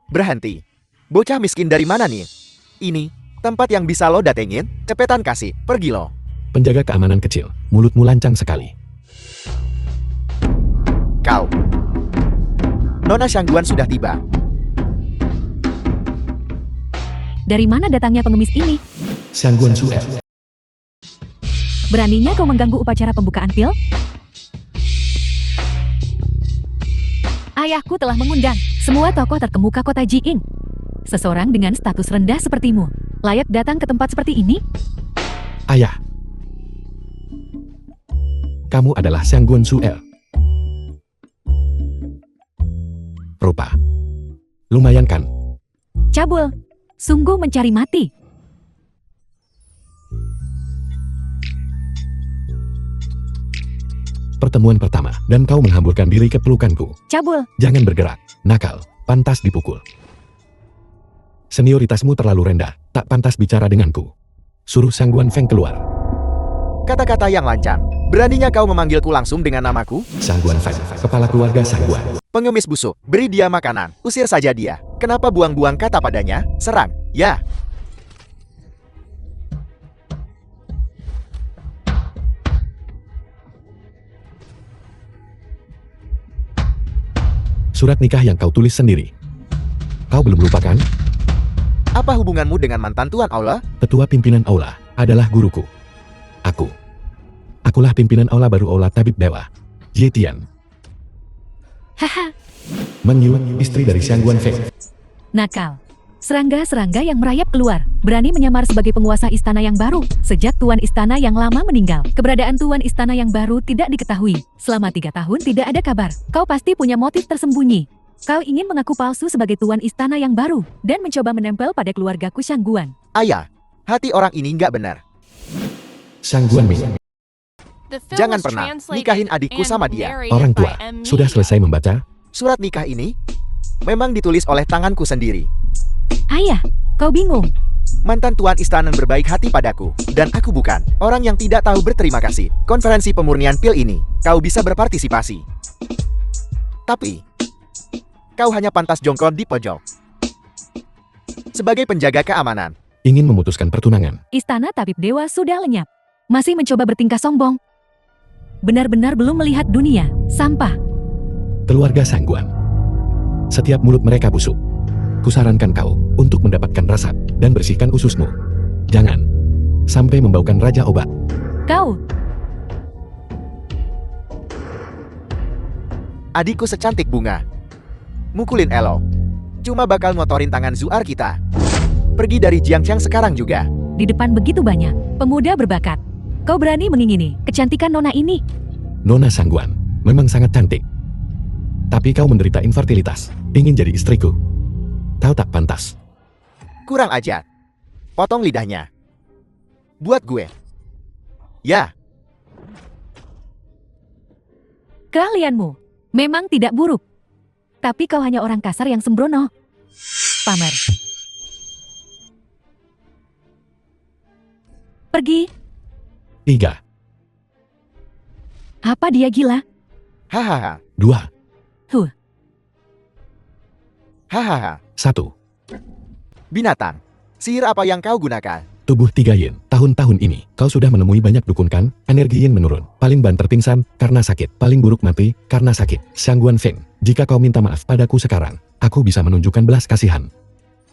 Berhenti. Bocah miskin dari mana nih? Ini tempat yang bisa lo datengin. Cepetan kasih, pergi lo. Penjaga keamanan kecil, mulutmu lancang sekali. Kau. Nona Shangguan sudah tiba. Dari mana datangnya pengemis ini? Shangguan Suel. Beraninya kau mengganggu upacara pembukaan pil? Ayahku telah mengundang semua tokoh terkemuka kota Jing. Seseorang dengan status rendah sepertimu layak datang ke tempat seperti ini? Ayah. Kamu adalah Shangguan Suel. Rupa. Lumayan kan? Cabul. Sungguh mencari mati. Pertemuan pertama, dan kau menghamburkan diri ke pelukanku. Cabul. Jangan bergerak, nakal, pantas dipukul. Senioritasmu terlalu rendah, tak pantas bicara denganku. Suruh Shangguan Feng keluar. Kata-kata yang lancang. Beraninya kau memanggilku langsung dengan namaku? Shangguan Feng, kepala keluarga Shangguan. Pengemis busuk, beri dia makanan. Usir saja dia. Kenapa buang-buang kata padanya? Serang, ya. Surat nikah yang kau tulis sendiri. Kau belum lupakan? Apa hubunganmu dengan mantan Tuan Aula? Ketua pimpinan Aula adalah guruku. Akulah pimpinan Aula baru Aula Tabib Dewa. Yetian. Haha. Meng Yu, istri dari Shangguan Feng. Nakal. Serangga-serangga yang merayap keluar, berani menyamar sebagai penguasa istana yang baru. Sejak Tuan Istana yang lama meninggal, keberadaan Tuan Istana yang baru tidak diketahui. Selama 3 tahun tidak ada kabar. Kau pasti punya motif tersembunyi. Kau ingin mengaku palsu sebagai Tuan Istana yang baru, dan mencoba menempel pada keluargaku Shangguan. Ayah, hati orang ini nggak benar. Shangguan Ming. Jangan pernah nikahin adikku sama dia. Orang tua, sudah selesai membaca? Surat nikah ini memang ditulis oleh tanganku sendiri. Ayah, kau bingung. Mantan Tuan Istana berbaik hati padaku, dan aku bukan orang yang tidak tahu berterima kasih. Konferensi pemurnian pil ini, kau bisa berpartisipasi. Tapi, kau hanya pantas jongkok di pojok. Sebagai penjaga keamanan. Ingin memutuskan pertunangan. Istana Tabib Dewa sudah lenyap. Masih mencoba bertingkah sombong. Benar-benar belum melihat dunia. Sampah. Keluarga Shangguan. Setiap mulut mereka busuk. Kusarankan kau untuk mendapatkan rasap dan bersihkan ususmu. Jangan sampai membaukan Raja Obat. Kau. Adikku secantik bunga. Mukulin Elo. Cuma bakal ngotorin tangan Zuar kita. Pergi dari Jiangqiang sekarang juga. Di depan begitu banyak pemuda berbakat. Kau berani mengingini kecantikan nona ini? Nona Shangguan memang sangat cantik. Tapi kau menderita infertilitas. Ingin jadi istriku. Kau tak pantas. Kurang ajar. Potong lidahnya. Buat gue. Ya. Keahlianmu memang tidak buruk. Tapi kau hanya orang kasar yang sembrono. Pamer. Pergi. 3, Apa dia gila? Hahaha. 2, Huh. Hahaha. 1. Binatang. Sihir apa yang kau gunakan? Tubuh 3 yin. Tahun-tahun ini, kau sudah menemui banyak dukun kan? Energi yin menurun. Paling banter pingsan karena sakit. Paling buruk mati karena sakit. Shangguan Feng, jika kau minta maaf padaku sekarang, aku bisa menunjukkan belas kasihan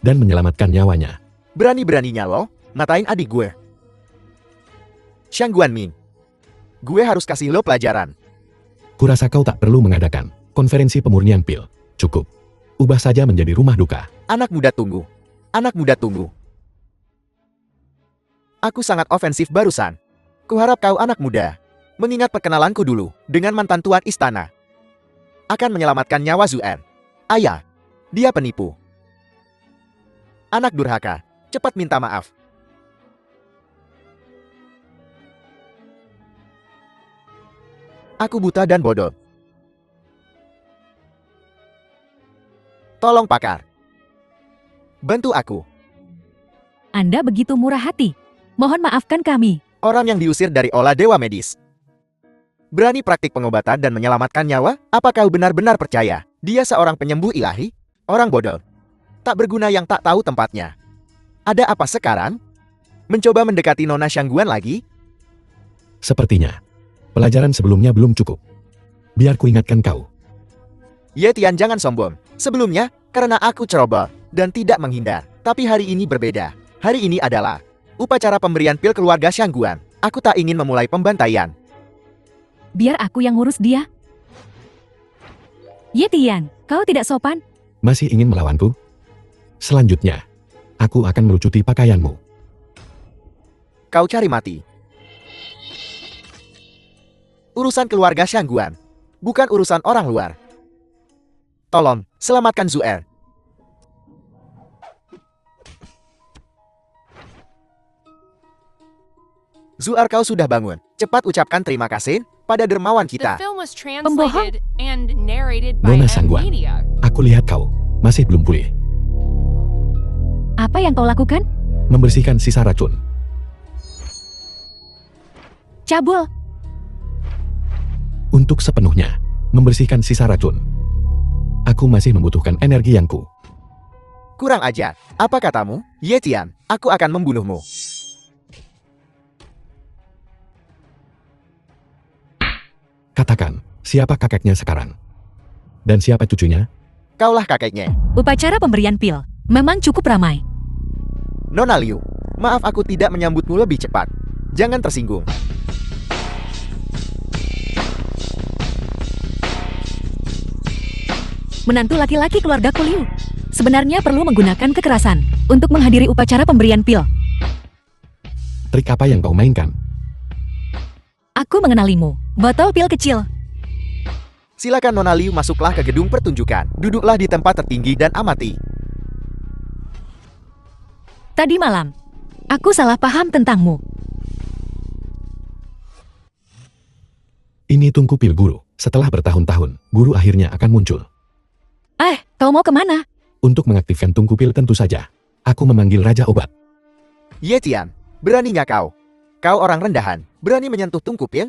dan menyelamatkan nyawanya. Berani-beraninya lo ngatain adik gue. Shangguan Ming. Gue harus kasih lo pelajaran. Kurasa kau tak perlu mengadakan konferensi pemurnian pil. Cukup. Ubah saja menjadi rumah duka. Anak muda tunggu. Anak muda tunggu. Aku sangat ofensif barusan. Kuharap kau anak muda mengingat perkenalanku dulu dengan mantan Tuan Istana. Akan menyelamatkan nyawa Zuan. Ayah, dia penipu. Anak durhaka, cepat minta maaf. Aku buta dan bodoh. Tolong pakar. Bantu aku. Anda begitu murah hati. Mohon maafkan kami. Orang yang diusir dari Ola Dewa Medis. Berani praktik pengobatan dan menyelamatkan nyawa? Apa kau benar-benar percaya? Dia seorang penyembuh ilahi? Orang bodoh. Tak berguna yang tak tahu tempatnya. Ada apa sekarang? Mencoba mendekati Nona Shangguan lagi? Sepertinya, pelajaran sebelumnya belum cukup. Biar ku ingatkan kau. Ye Tian, jangan sombong. Sebelumnya, karena aku ceroboh dan tidak menghindar. Tapi hari ini berbeda. Hari ini adalah upacara pemberian pil keluarga Shangguan. Aku tak ingin memulai pembantaian. Biar aku yang ngurus dia. Ye Tian, kau tidak sopan. Masih ingin melawanku? Selanjutnya, aku akan melucuti pakaianmu. Kau cari mati. Urusan keluarga Shangguan, bukan urusan orang luar. Tolong, selamatkan Zuer. Zuer, kau sudah bangun. Cepat ucapkan terima kasih pada dermawan kita. Nona Shangguan, aku lihat kau masih belum pulih. Apa yang kau lakukan? Membersihkan sisa racun. Cabul. Untuk sepenuhnya, membersihkan sisa racun. Aku masih membutuhkan energi yangku. Kurang ajar. Apa katamu? Ye Tian, aku akan membunuhmu. Katakan, siapa kakeknya sekarang? Dan siapa cucunya? Kaulah kakeknya. Upacara pemberian pil memang cukup ramai. Nona Liu, maaf aku tidak menyambutmu lebih cepat. Jangan tersinggung. Menantu laki-laki keluarga Liu sebenarnya perlu menggunakan kekerasan untuk menghadiri upacara pemberian pil. Trik apa yang kau mainkan? Aku mengenalimu, botol pil kecil. Silakan Nona Liu, masuklah ke gedung pertunjukan. Duduklah di tempat tertinggi dan amati. Tadi malam, aku salah paham tentangmu. Ini tungku pil guru. Setelah bertahun-tahun, guru akhirnya akan muncul. Kau mau kemana? Untuk mengaktifkan tungku pil tentu saja. Aku memanggil Raja Obat. Ye Tian, beraninya kau? Kau orang rendahan, berani menyentuh tungku pil?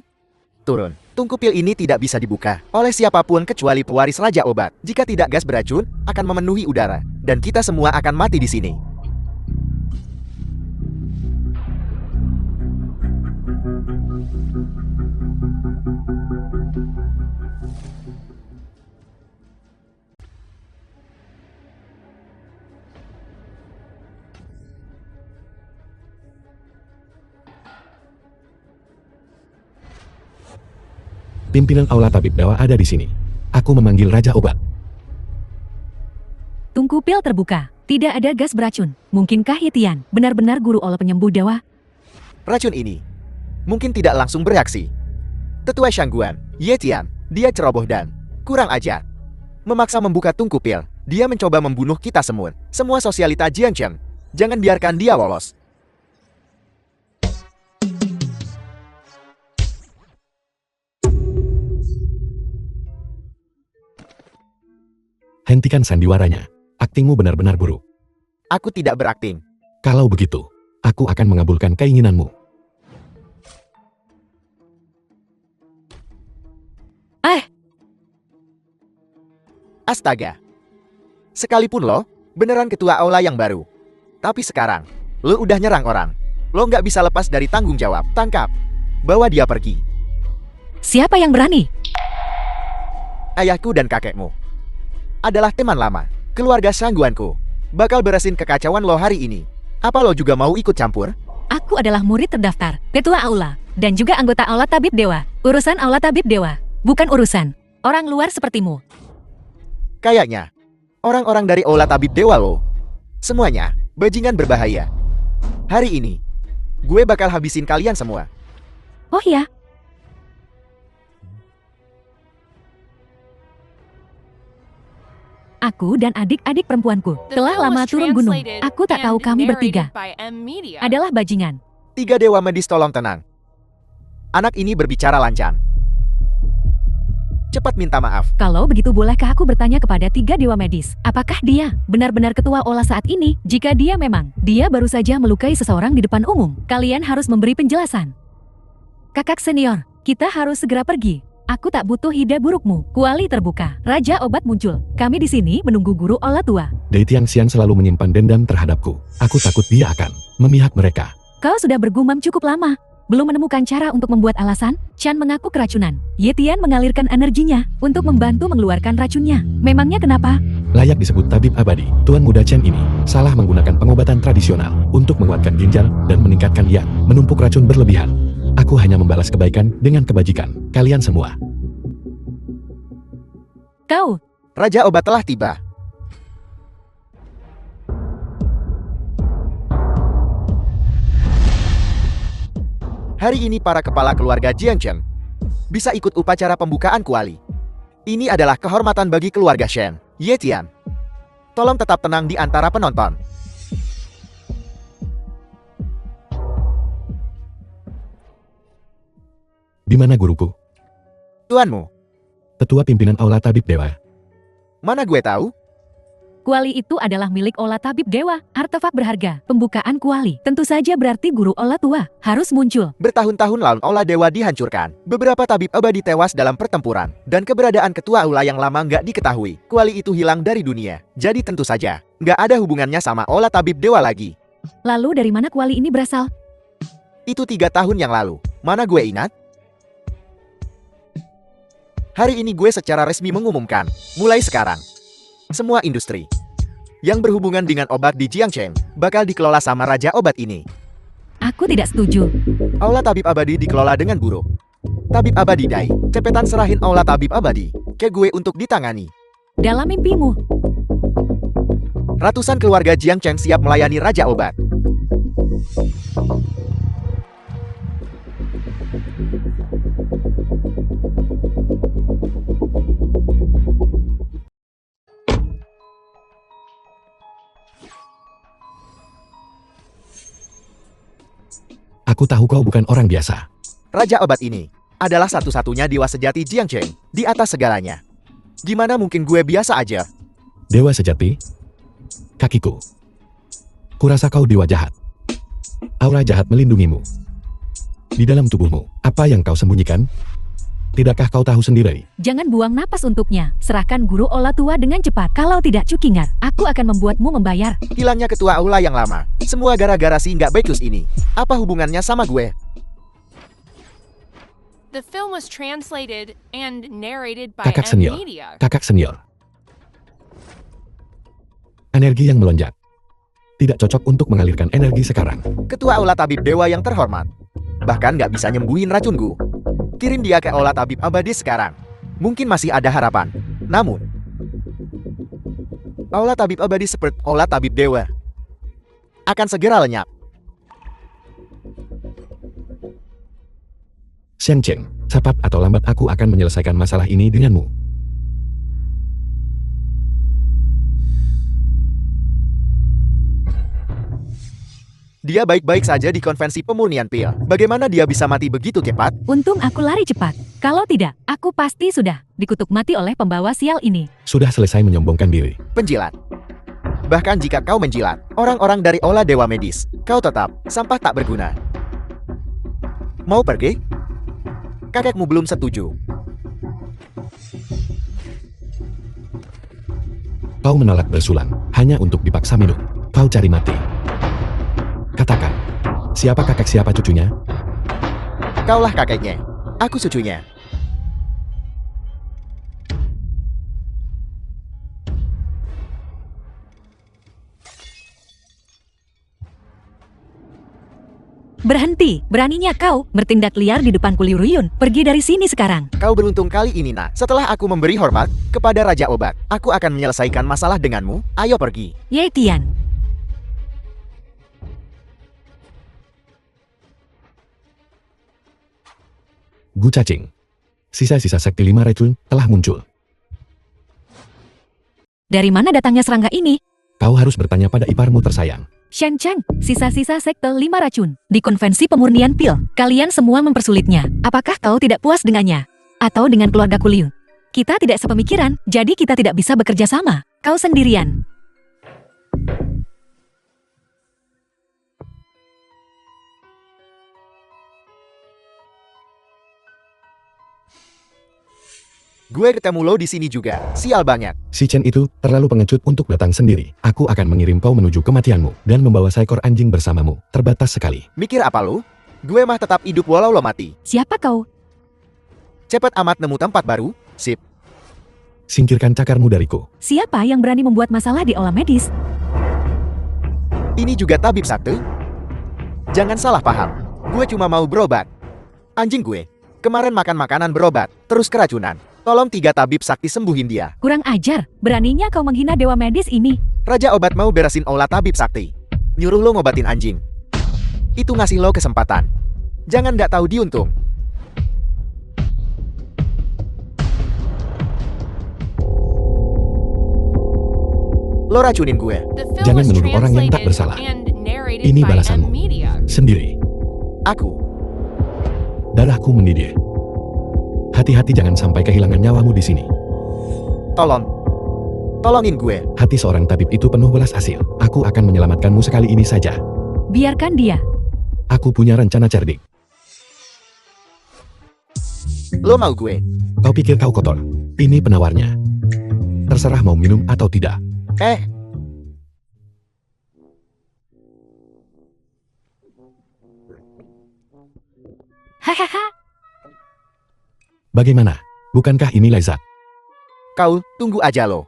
Turun. Tungku pil ini tidak bisa dibuka oleh siapapun kecuali pewaris Raja Obat. Jika tidak, gas beracun akan memenuhi udara, dan kita semua akan mati di sini. Pimpinan Aula Tabib Dewa ada di sini. Aku memanggil Raja Obat. Tungku pil terbuka. Tidak ada gas beracun. Mungkinkah Ye Tian benar-benar guru olah penyembuh dewa? Racun ini mungkin tidak langsung bereaksi. Tetua Shangguan, Ye Tian, dia ceroboh dan kurang ajar. Memaksa membuka tungku pil, dia mencoba membunuh kita semua. Semua sosialita Jiangcheng. Jangan biarkan dia lolos. Hentikan sandiwaranya. Aktingmu benar-benar buruk. Aku tidak berakting. Kalau begitu, aku akan mengabulkan keinginanmu. Astaga. Sekalipun lo beneran ketua aula yang baru. Tapi sekarang, lo udah nyerang orang. Lo nggak bisa lepas dari tanggung jawab. Tangkap. Bawa dia pergi. Siapa yang berani? Ayahku dan kakekmu adalah teman lama. Keluarga Shangguanku bakal beresin kekacauan lo hari ini. Apa lo juga mau ikut campur? Aku adalah murid terdaftar, ketua aula, dan juga anggota aula tabib dewa. Urusan aula tabib dewa, bukan urusan orang luar sepertimu. Kayaknya orang-orang dari aula tabib dewa lo semuanya bajingan berbahaya. Hari ini gue bakal habisin kalian semua. Oh ya? Aku dan adik-adik perempuanku telah lama turun gunung. Aku tak tahu kami bertiga adalah bajingan. 3 dewa medis, tolong tenang. Anak ini berbicara lancang. Cepat minta maaf. Kalau begitu, bolehkah aku bertanya kepada 3 dewa medis? Apakah dia benar-benar ketua olah saat ini? Jika dia memang, dia baru saja melukai seseorang di depan umum. Kalian harus memberi penjelasan. Kakak senior, kita harus segera pergi. Aku tak butuh ide burukmu. Kuali terbuka. Raja Obat muncul. Kami di sini menunggu guru olah tua. Dai Tiangxian selalu menyimpan dendam terhadapku. Aku takut dia akan memihak mereka. Kau sudah bergumam cukup lama. Belum menemukan cara untuk membuat alasan? Chan mengaku keracunan. Ye Tian mengalirkan energinya untuk membantu mengeluarkan racunnya. Memangnya kenapa? Layak disebut tabib abadi. Tuan muda Chen ini salah menggunakan pengobatan tradisional untuk menguatkan ginjal dan meningkatkan yang menumpuk racun berlebihan. Aku hanya membalas kebaikan dengan kebajikan. Kalian semua. Kau, Raja obat telah tiba. Hari ini para kepala keluarga Jiangchen bisa ikut upacara pembukaan kuali. Ini adalah kehormatan bagi keluarga Shen. Ye Tian, tolong tetap tenang di antara penonton. Di mana guruku? Tuanmu, Tetua pimpinan Aula Tabib Dewa. mana gue tahu? kuali itu adalah milik Ola Tabib Dewa, artefak berharga. Pembukaan kuali, tentu saja berarti guru Ola tua harus muncul. Bertahun-tahun lalu Aula Dewa dihancurkan. Beberapa tabib abadi tewas dalam pertempuran. Dan keberadaan ketua Aula yang lama nggak diketahui. Kuali itu hilang dari dunia. Jadi tentu saja, nggak ada hubungannya sama Aula Tabib Dewa lagi. Lalu dari mana kuali ini berasal? Itu 3 tahun yang lalu. Mana gue ingat? Hari ini gue secara resmi mengumumkan, mulai sekarang, semua industri yang berhubungan dengan obat di Jiangchen bakal dikelola sama Raja Obat ini. Aku tidak setuju. Aula Tabib Abadi dikelola dengan buruk. Tabib Abadi Dai, cepetan serahin Aula Tabib Abadi ke gue untuk ditangani. Dalam mimpimu, Ratusan keluarga Jiangchen siap melayani Raja Obat. Aku tahu kau bukan orang biasa. Raja Obat ini adalah satu-satunya dewa sejati Jiangchen di atas segalanya. Gimana mungkin gue biasa aja? Dewa sejati? Kakiku. Kurasa kau dewa jahat. Aura jahat melindungimu. Di dalam tubuhmu, apa yang kau sembunyikan? Tidakkah kau tahu sendiri? jangan buang napas untuknya. Serahkan guru Ola tua dengan cepat. Kalau tidak Cukingar, aku akan membuatmu membayar. Hilangnya ketua Aula yang lama. Semua gara-gara si nggak becus ini. Apa hubungannya sama gue? The film was translated and narrated by Kakak M senior. Media. Kakak senior. Energi yang melonjak. Tidak cocok untuk mengalirkan energi sekarang. Ketua Aula Tabib Dewa yang terhormat. Bahkan nggak bisa nyembuhin racunku. Kirim dia ke Aula Tabib Abadi sekarang. Mungkin masih ada harapan. Namun, Aula Tabib Abadi seperti Aula Tabib Dewa akan segera lenyap. Xiang Cheng, cepat atau lambat aku akan menyelesaikan masalah ini denganmu. Dia baik-baik saja di konvensi pemurnian pil. Bagaimana dia bisa mati begitu cepat? Untung aku lari cepat. Kalau tidak, aku pasti sudah dikutuk mati oleh pembawa sial ini. Sudah selesai menyombongkan diri. Penjilat. Bahkan jika kau menjilat orang-orang dari Aula Dewa Medis, kau tetap sampah tak berguna. Mau pergi? Kakekmu belum setuju. Kau menolak bersulang, hanya untuk dipaksa minum. Kau cari mati. Katakan, siapa kakek siapa cucunya? Kaulah kakeknya. Aku cucunya. Berhenti, beraninya kau bertindak liar di depan Kuli Ruyun. Pergi dari sini sekarang. Kau beruntung kali ini, nak. Setelah aku memberi hormat kepada Raja Obat, aku akan menyelesaikan masalah denganmu. Ayo pergi. Ye Tian, Gu Cacing. Sisa-sisa sekti 5 racun telah muncul. dari mana datangnya serangga ini? Kau harus bertanya pada iparmu tersayang. Shen Chang, sisa-sisa sekte 5 racun. Di konvensi pemurnian pil, kalian semua mempersulitnya. Apakah kau tidak puas dengannya? Atau dengan keluarga Kuliu? Kita tidak sepemikiran, jadi kita tidak bisa bekerja sama. Kau sendirian. Gue ketemu lo di sini juga. Sial banget. Si Chen itu terlalu pengecut untuk datang sendiri. Aku akan mengirim kau menuju kematianmu dan membawa seekor anjing bersamamu. Terbatas sekali. Mikir apa lo? Gue mah tetap hidup walau lo mati. Siapa kau? Cepet amat nemu tempat baru. Sip. Singkirkan cakarmu dariku. Siapa yang berani membuat masalah di aula medis? Ini juga tabib sakti? Jangan salah paham. Gue cuma mau berobat. Anjing gue. Kemarin makan makanan berobat, terus keracunan. Tolong 3 tabib sakti sembuhin dia. Kurang ajar, beraninya kau menghina dewa medis ini. Raja obat mau beresin aula tabib sakti. Nyuruh lo ngobatin anjing. Itu ngasih lo kesempatan. Jangan nggak tahu diuntung. Lo racunin gue. The film Jangan was menuduh orang yang tak translated bersalah. and narrated Ini by balasanmu. M-Media. Sendiri. Aku. Darahku mendidih. Hati-hati jangan sampai kehilangan nyawamu di sini. Tolongin gue. Hati seorang tabib itu penuh belas asih. Aku akan menyelamatkanmu sekali ini saja. Biarkan dia. Aku punya rencana cerdik. Lo mau gue. Kau pikir kau kotor? Ini penawarnya. Terserah mau minum atau tidak. Hahaha. Bagaimana? Bukankah ini lezat? Kau, tunggu aja lo.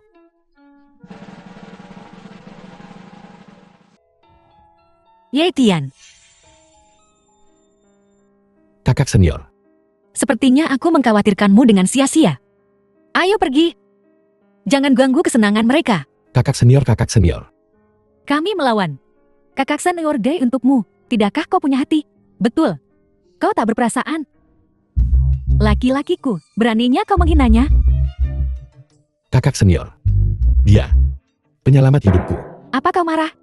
Ye Tian, Kakak senior. sepertinya aku mengkhawatirkanmu dengan sia-sia. Ayo pergi. Jangan ganggu kesenangan mereka. Kakak senior, kakak senior. Kami melawan. Kakak senior day untukmu. Tidakkah kau punya hati? Betul. Kau tak berperasaan. Laki-lakiku, beraninya kau menghinanya? Kakak senior. Dia. Penyelamat hidupku. Apa kau marah?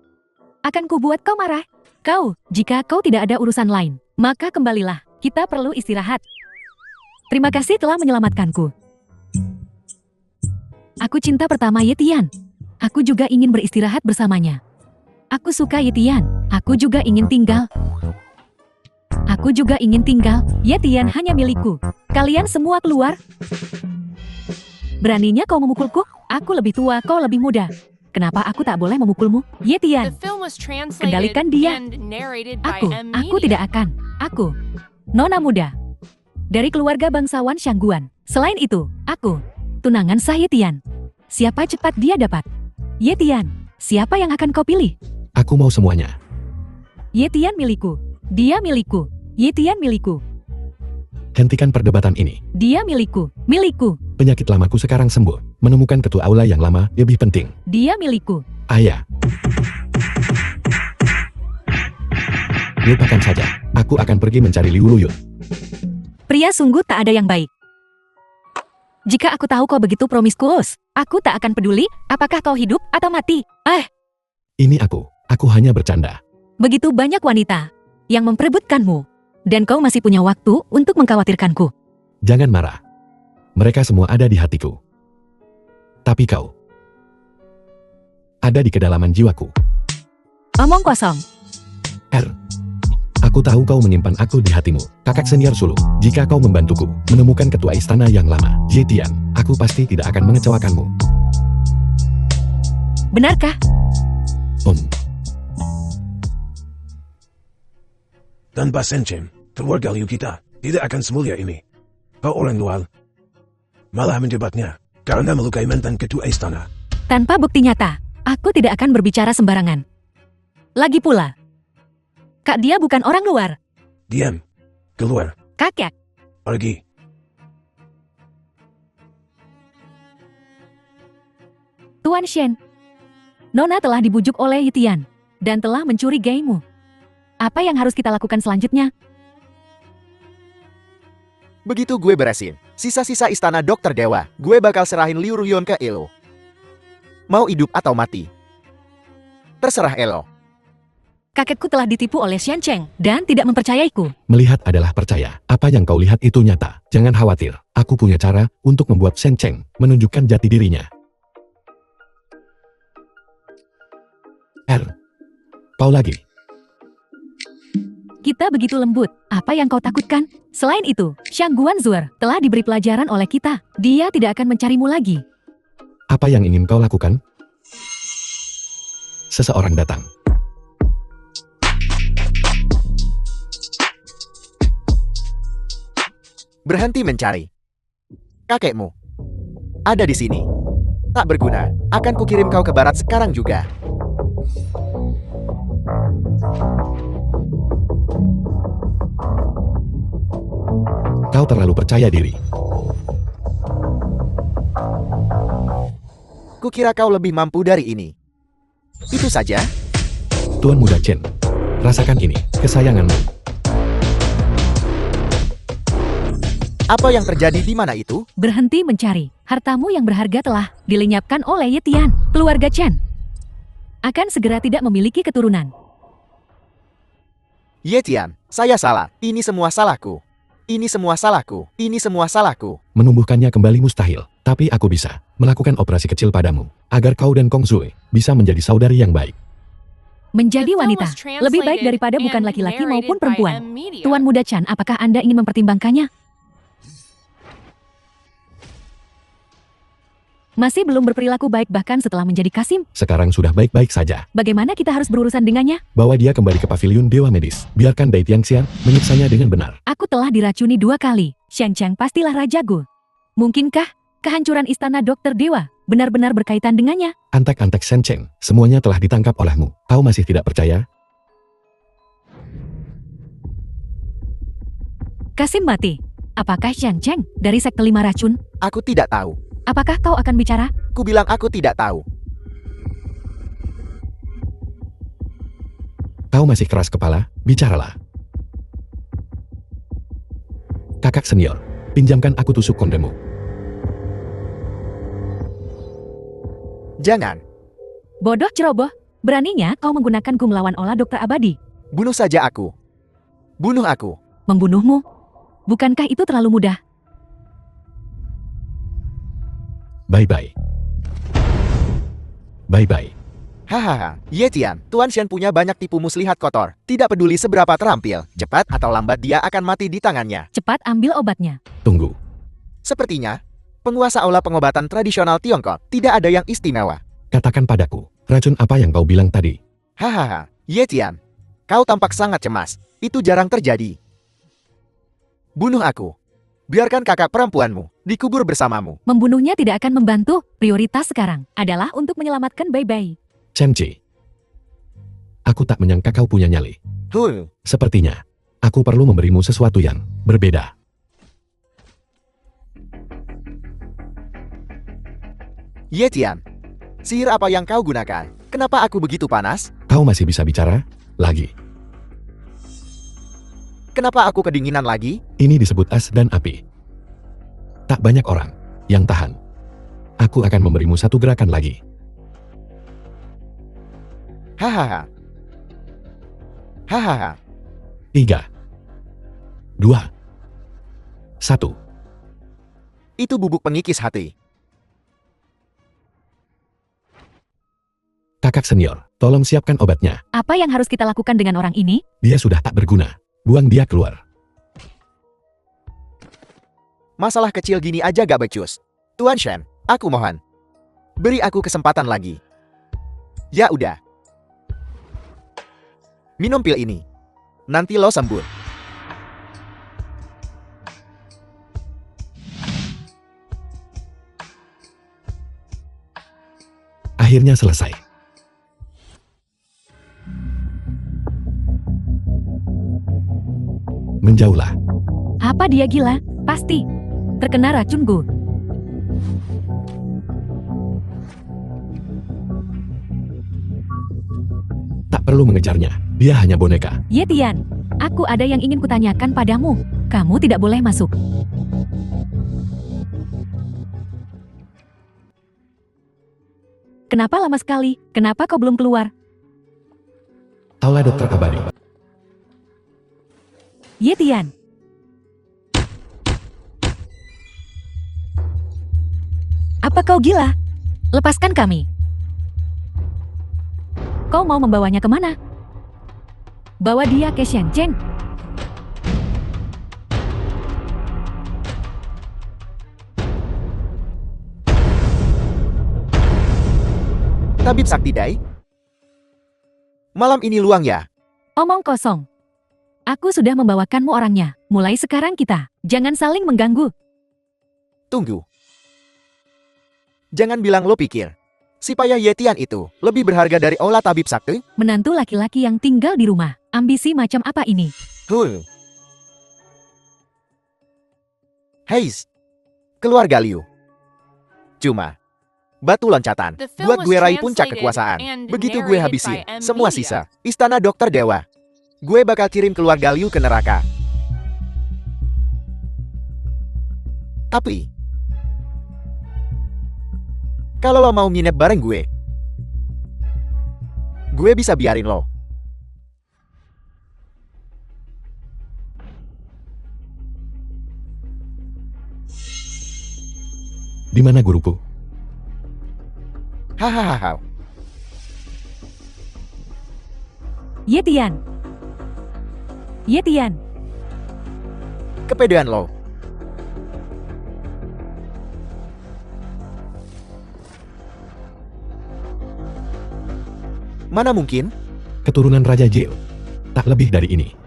Akan kubuat kau marah. Kau, jika kau tidak ada urusan lain, maka kembalilah. Kita perlu istirahat. Terima kasih telah menyelamatkanku. Aku cinta pertama Yetian. Aku juga ingin beristirahat bersamanya. Aku suka Yetian. Aku juga ingin tinggal. Aku juga ingin tinggal. Yetian hanya milikku. Kalian semua keluar. Beraninya kau memukulku? Aku lebih tua, kau lebih muda. Kenapa aku tak boleh memukulmu? The Yetian, film was translated Kendalikan dia. and narrated by aku M-Media. tidak akan. Aku, nona muda. Dari keluarga bangsawan Shangguan. Selain itu, aku, tunangan sah Yetian. Siapa cepat dia dapat? Yetian, siapa yang akan kau pilih? Aku mau semuanya. Yetian milikku. Dia milikku. Yetian milikku. Hentikan perdebatan ini. Dia milikku. Milikku. Penyakit lamaku sekarang sembuh. Menemukan ketua aula yang lama lebih penting. Dia milikku. Ayah. Lupakan saja. Aku akan pergi mencari Liu Luyut. Pria sungguh tak ada yang baik. Jika aku tahu kau begitu promiskuus, aku tak akan peduli apakah kau hidup atau mati. Ini aku. Aku hanya bercanda. Begitu banyak wanita yang memperebutkanmu. Dan kau masih punya waktu untuk mengkhawatirkanku. Jangan marah. Mereka semua ada di hatiku. Tapi kau ada di kedalaman jiwaku. Omong kosong. Aku tahu kau menyimpan aku di hatimu. Kakak senior sulung, jika kau membantuku menemukan ketua istana yang lama, Yetian, aku pasti tidak akan mengecewakanmu. Benarkah? Tanpa Senchen, keluarga Liu kita tidak akan semulia ini. Kau orang luar malah mendebatnya karena melukai mantan ketua istana. Tanpa bukti nyata, aku tidak akan berbicara sembarangan. Lagi pula, Kak dia bukan orang luar. Diam, keluar, Kakek, pergi. Tuan Shen. Nona telah dibujuk oleh Yitian dan telah mencuri gaimu. Apa yang harus kita lakukan selanjutnya? Begitu gue beresin sisa-sisa istana Dokter Dewa, gue bakal serahin Liu Ruyon ke Elo. Mau hidup atau mati? Terserah Elo. Kakekku telah ditipu oleh Xian Cheng dan tidak mempercayaiku. Melihat adalah percaya. Apa yang kau lihat itu nyata. Jangan khawatir. Aku punya cara untuk membuat Shen Cheng menunjukkan jati dirinya. Kau lagi. Kita begitu lembut, apa yang kau takutkan? Selain itu, Shangguan Zuer telah diberi pelajaran oleh kita. Dia tidak akan mencarimu lagi. Apa yang ingin kau lakukan? Seseorang datang. Berhenti mencari. Kakekmu ada di sini. Tak berguna. Akan kukirim kau ke barat sekarang juga. Kau terlalu percaya diri. Kukira kau lebih mampu dari ini. Itu saja. Tuan Muda Chen, rasakan ini, kesayanganmu. Apa yang terjadi di mana itu? Berhenti mencari. Hartamu yang berharga telah dilenyapkan oleh Ye Tian. Keluarga Chen akan segera tidak memiliki keturunan. Ye Tian, saya salah. Ini semua salahku. Ini semua salahku. Ini semua salahku. Menumbuhkannya kembali mustahil, tapi aku bisa melakukan operasi kecil padamu, agar kau dan Kong Zui bisa menjadi saudari yang baik. Menjadi The film wanita was lebih baik translated daripada bukan and laki-laki narrated maupun by perempuan. M-Media. Tuan Muda Chan, apakah Anda ingin mempertimbangkannya? Masih belum berperilaku baik bahkan setelah menjadi Kasim. Sekarang sudah baik-baik saja. Bagaimana kita harus berurusan dengannya? Bawa dia kembali ke pavilion Dewa Medis. Biarkan Dai Tianxian menyiksanya dengan benar. Aku telah diracuni 2 kali. Xiang Chang pastilah rajaku. Mungkinkah kehancuran istana Dokter Dewa benar-benar berkaitan dengannya? Antek-antek Shen Cheng, semuanya telah ditangkap olehmu. Kau masih tidak percaya? Kasim mati. Apakah Xiang Cheng dari sekte 5 racun? Aku tidak tahu. Apakah kau akan bicara? Ku bilang aku tidak tahu. Kau masih keras kepala? Bicaralah. Kakak senior, pinjamkan aku tusuk kondemu. Jangan. Bodoh ceroboh. Beraninya kau menggunakanku melawan olah Dokter Abadi. Bunuh saja aku. Bunuh aku. Membunuhmu? Bukankah itu terlalu mudah? Bye-bye. Bye-bye. Hahaha, Ye Tian, Tuan Shen punya banyak tipu muslihat kotor. Tidak peduli seberapa terampil, cepat atau lambat dia akan mati di tangannya. Cepat ambil obatnya. Tunggu. Sepertinya, penguasa aula pengobatan tradisional Tiongkok tidak ada yang istimewa. Katakan padaku, racun apa yang kau bilang tadi? Hahaha, Ye Tian, kau tampak sangat cemas. Itu jarang terjadi. Bunuh aku. Biarkan kakak perempuanmu dikubur bersamamu. Membunuhnya tidak akan membantu. Prioritas sekarang adalah untuk menyelamatkan Bai-Bai. Chen Chi. Aku tak menyangka kau punya nyali. Sepertinya, aku perlu memberimu sesuatu yang berbeda. Ye Tian, sihir apa yang kau gunakan? Kenapa aku begitu panas? Kau masih bisa bicara? Lagi. Kenapa aku kedinginan lagi? Ini disebut as dan api. Tak banyak orang yang tahan. Aku akan memberimu satu gerakan lagi. Hahaha. Hahaha. 3, 2, 1. Itu bubuk pengikis hati. Kakak senior, tolong siapkan obatnya. Apa yang harus kita lakukan dengan orang ini? Dia sudah tak berguna. Buang dia keluar. Masalah kecil gini aja gak becus. Tuan Shen, aku mohon. Beri aku kesempatan lagi. Ya udah. Minum pil ini. Nanti lo sembuh. Akhirnya selesai. Menjauhlah. Apa dia gila? Pasti. Terkena racun Gu. Tak perlu mengejarnya. Dia hanya boneka. Ye Tian, aku ada yang ingin kutanyakan padamu. Kamu tidak boleh masuk. Kenapa lama sekali? Kenapa kau belum keluar? Aula Dokter Abadi. Ye Tian. Apa kau gila? Lepaskan kami. Kau mau membawanya kemana? Bawa dia ke Xiancheng. Tabib Sakti Dai? Malam ini luang ya? Omong kosong. Aku sudah membawakanmu orangnya. Mulai sekarang kita, jangan saling mengganggu. Tunggu. Jangan bilang lo pikir. Si payah Yetian itu lebih berharga dari Ola Tabib Sakti? Menantu laki-laki yang tinggal di rumah. Ambisi macam apa ini? Heis. Keluarga Liu. Cuma batu loncatan The film buat was gue raih puncak translated kekuasaan. and Begitu gue narrated habisin by M. semua Media. sisa istana Dokter Dewa, gue bakal kirim keluarga Liu ke neraka. Tapi kalau lo mau nginep bareng gue bisa biarin lo. Di mana guruku? Hahaha. Yetian. Yetian. Kepedean lo. Mana mungkin? Keturunan Raja Jil. Tak lebih dari ini.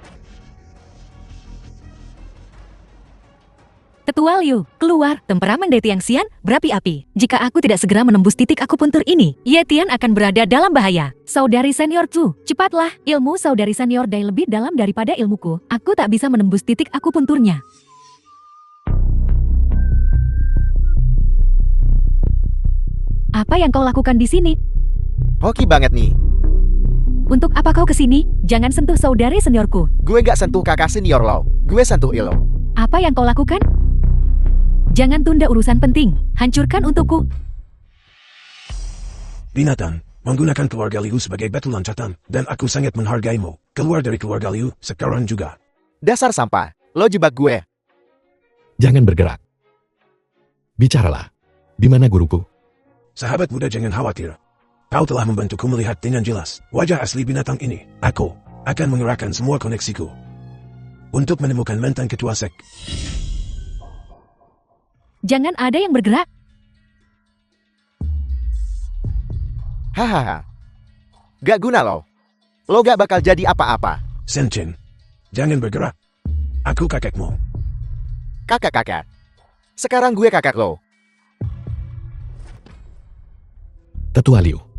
Tetua Liu, keluar. Temperamen Dai Tiangxian berapi-api. Jika aku tidak segera menembus titik akupuntur ini, Yetian akan berada dalam bahaya. Saudari senior Chu, cepatlah. Ilmu saudari senior Dai lebih dalam daripada ilmuku. Aku tak bisa menembus titik akupunturnya. Apa yang kau lakukan di sini? Hoki banget nih. Untuk apa kau kesini? Jangan sentuh saudari seniorku. Gue gak sentuh kakak senior lo. Gue sentuh lo. Apa yang kau lakukan? Jangan tunda urusan penting. Hancurkan untukku. Binatang, menggunakan keluarga Liu sebagai batu loncatan, dan aku sangat menghargaimu. Keluar dari keluarga Liu, sekarang juga. Dasar sampah. Lo jebak gue. Jangan bergerak. Bicaralah. Di mana guruku? Sahabat muda, jangan khawatir. Kau telah membantuku melihat dengan jelas wajah asli binatang ini. Aku akan mengerahkan semua koneksiku untuk menemukan mantan ketua sek. Jangan ada yang bergerak. Hahaha. Gak guna lo. Lo gak bakal jadi apa-apa. Senchen, jangan bergerak. Aku kakekmu. Kakak-kakak. Sekarang gue kakak lo. Tetua Liu.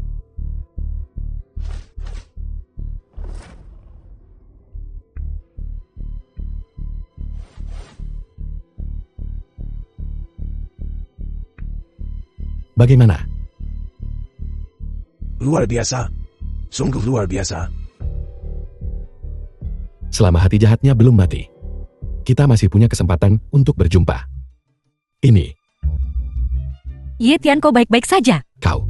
Bagaimana? Luar biasa. Sungguh luar biasa. Selama hati jahatnya belum mati, kita masih punya kesempatan untuk berjumpa. Ini, Yetian, kau baik-baik saja. kau.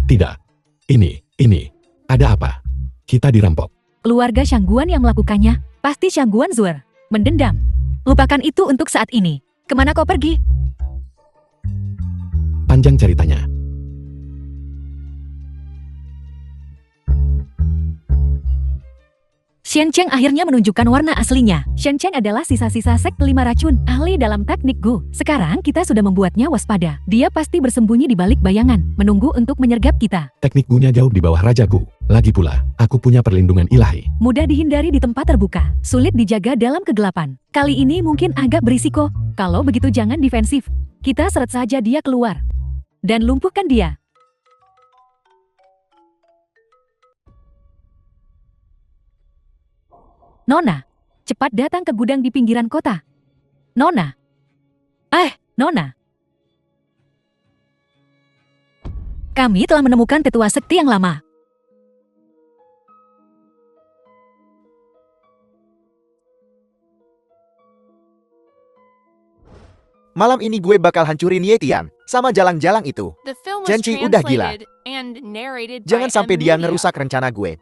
Tidak. Ini. Ada apa? Kita dirampok. Keluarga Shangguan yang melakukannya, pasti Shangguan Zuer. Mendendam. Lupakan itu untuk saat ini. Kemana kau pergi? Panjang ceritanya. Shen Cheng akhirnya menunjukkan warna aslinya. Shen Cheng adalah sisa-sisa sek 5 racun, ahli dalam teknik Gu. Sekarang kita sudah membuatnya waspada. Dia pasti bersembunyi di balik bayangan, menunggu untuk menyergap kita. Teknik Gunya jauh di bawah Raja Gu. Lagi pula, aku punya perlindungan ilahi. Mudah dihindari di tempat terbuka, sulit dijaga dalam kegelapan. Kali ini mungkin agak berisiko. Kalau begitu jangan defensif. Kita seret saja dia keluar. Dan lumpuhkan dia. Nona, cepat datang ke gudang di pinggiran kota. Nona. Nona. Kami telah menemukan tetua sekti yang lama. Malam ini gue bakal hancurin Yetian sama jalang-jalang itu. The film was Chen Qi udah gila. translated and narrated by Jangan sampai M. dia Media. ngerusak rencana gue.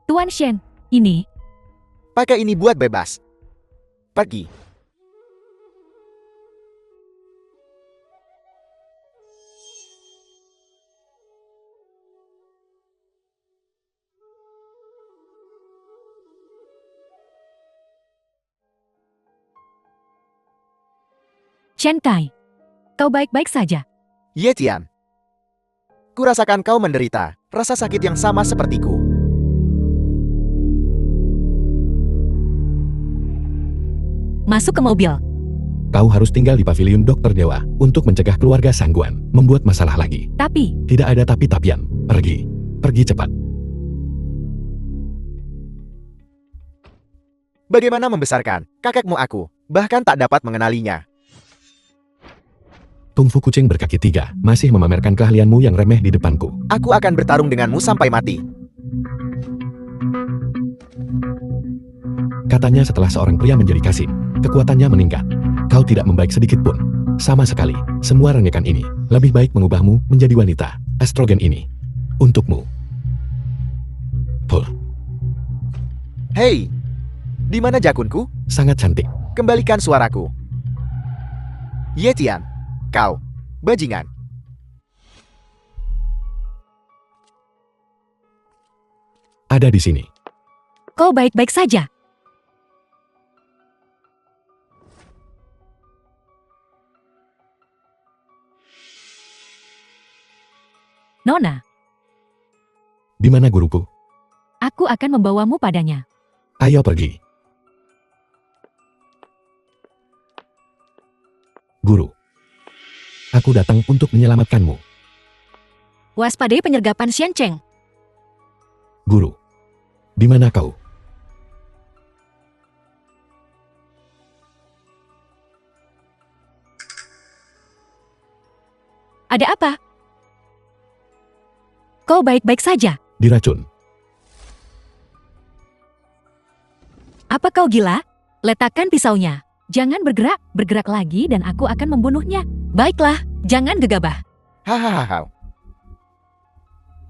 Tuan Shen, ini. Pakai ini buat bebas. Pergi. Shen Kai, kau baik-baik saja. Ye Tian. Kurasakan kau menderita, rasa sakit yang sama sepertiku. Masuk ke mobil. Kau harus tinggal di pavilion Dokter Dewa untuk mencegah keluarga Sangguan membuat masalah lagi. Tapi, Tidak ada tapi-tapian. Pergi. Pergi cepat. Bagaimana membesarkan kakekmu aku, bahkan tak dapat mengenalinya. Kungfu kucing berkaki 3 masih memamerkan keahlianmu yang remeh di depanku. Aku akan bertarung denganmu sampai mati. Katanya setelah seorang pria menjadi kasih, kekuatannya meningkat. Kau tidak membaik sedikit pun. Sama sekali, semua rengekan ini lebih baik mengubahmu menjadi wanita. Estrogen ini untukmu. Puh, Hei, di mana jakunku? sangat cantik. Kembalikan suaraku. Ye Tian, kau, bajingan. Ada di sini. kau baik-baik saja. Nona, Di mana guruku? aku akan membawamu padanya. Ayo pergi. Guru. Aku datang untuk menyelamatkanmu. Waspadai penyergapan Xian Cheng. Guru. Di mana kau? Ada apa? Kau baik-baik saja. Diracun. Apa kau gila? Letakkan pisaunya. Jangan bergerak, bergerak lagi dan aku akan membunuhnya. Baiklah, jangan gegabah. Hahaha.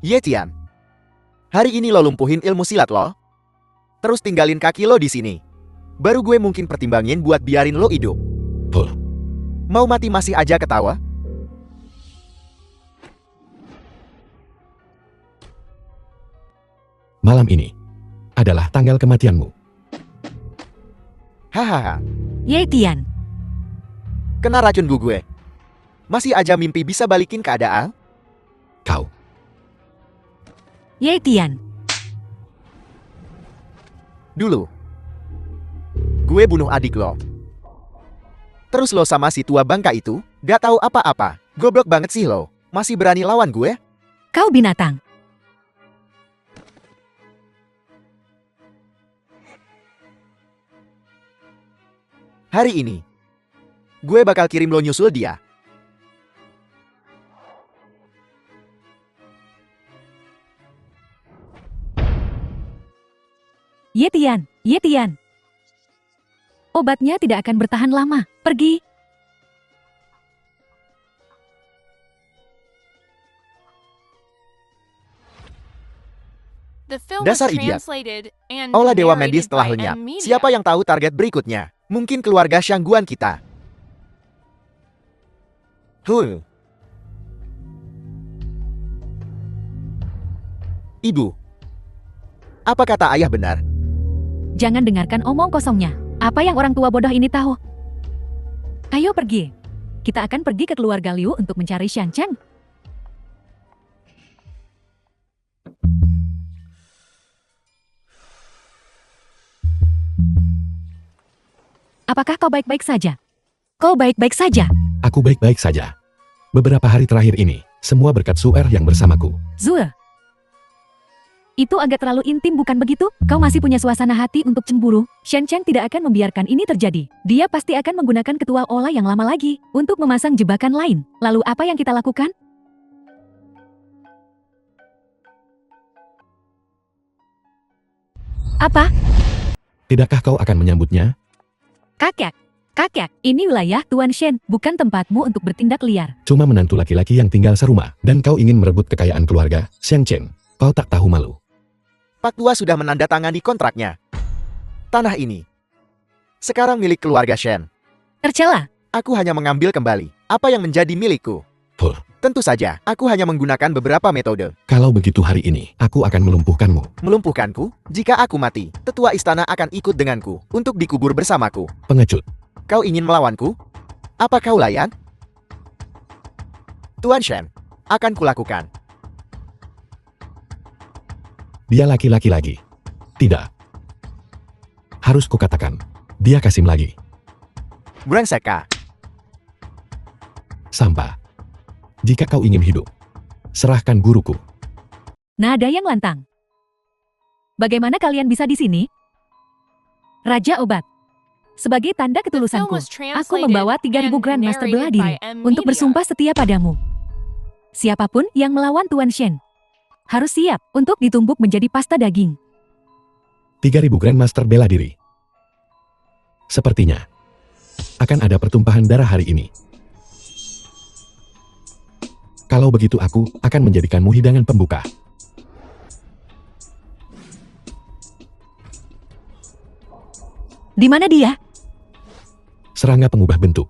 Ye Tian, hari ini lo lumpuhin ilmu silat lo. Terus tinggalin kaki lo di sini. Baru gue mungkin pertimbangin buat biarin lo hidup. Puh. Mau mati masih aja ketawa? Malam ini adalah tanggal kematianmu. Hahaha. Ye Tian, Kena racun gue. Masih aja mimpi bisa balikin keadaan? Kau. Ye Tian, Dulu, gue bunuh adik lo. Terus lo sama si tua bangka itu, gak tahu apa-apa. Goblok banget sih lo. Masih berani lawan gue? kau binatang. Hari ini, gue bakal kirim lo nyusul dia. Ye Tian, Ye Tian. Obatnya tidak akan bertahan lama. Pergi. The film was Dasar idiot. translated and Olah Dewa Mendy narrated setelah by lenyap. M Media. Siapa yang tahu target berikutnya? Mungkin keluarga Shangguan kita. Ibu, apa kata ayah benar? Jangan dengarkan omong kosongnya. Apa yang orang tua bodoh ini tahu? Ayo pergi. Kita akan pergi ke keluarga Liu untuk mencari Xian Cheng. Apakah kau baik-baik saja? Kau baik-baik saja. Aku baik-baik saja. Beberapa hari terakhir ini, semua berkat Suer yang bersamaku. Zue. Itu agak terlalu intim bukan begitu? Kau masih punya suasana hati untuk cemburu. Shen Cheng tidak akan membiarkan ini terjadi. Dia pasti akan menggunakan ketua olah yang lama lagi untuk memasang jebakan lain. Lalu apa yang kita lakukan? Apa? Tidakkah kau akan menyambutnya? Kakek. Kakek, ini wilayah Tuan Shen, bukan tempatmu untuk bertindak liar. Cuma menantu laki-laki yang tinggal serumah, dan kau ingin merebut kekayaan keluarga, Xiang Chen. Kau tak tahu malu. Pak Tua sudah menandatangani kontraknya. Tanah ini sekarang milik keluarga Shen. Tercela. Aku hanya mengambil kembali apa yang menjadi milikku. Puh. Tentu saja, aku hanya menggunakan beberapa metode. Kalau begitu hari ini, aku akan melumpuhkanmu. Melumpuhkanku? Jika aku mati, tetua istana akan ikut denganku untuk dikubur bersamaku. Pengecut. Kau ingin melawanku? Apa kau layak? Tuan Shen, akan kulakukan. Dia laki-laki lagi. Tidak. Harus kukatakan, dia Kasim lagi. Brengsek kah? Sampah. Jika kau ingin hidup, serahkan guruku. Nada yang lantang. Bagaimana kalian bisa di sini? Raja Obat. Sebagai tanda The film ketulusanku, was aku translated membawa 3.000 and Grandmaster bela narrated diri by M. untuk Media. bersumpah setia padamu. Siapapun yang melawan Tuan Shen harus siap untuk ditumbuk menjadi pasta daging. 3.000 Grandmaster bela diri. Sepertinya akan ada pertumpahan darah hari ini. Kalau begitu aku akan menjadikanmu hidangan pembuka. Di mana dia? Serangga pengubah bentuk.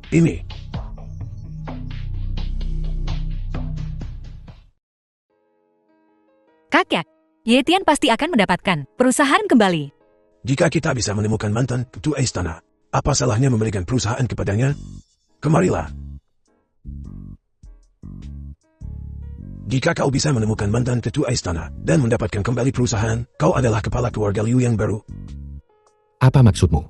Ini. Kakek, Yetian pasti akan mendapatkan perusahaan kembali. Jika kita bisa menemukan mantan ketua istana, apa salahnya memberikan perusahaan kepadanya? Kemarilah. Jika kau bisa menemukan mantan ketua istana dan mendapatkan kembali perusahaan, kau adalah kepala keluarga Liu yang baru. Apa maksudmu?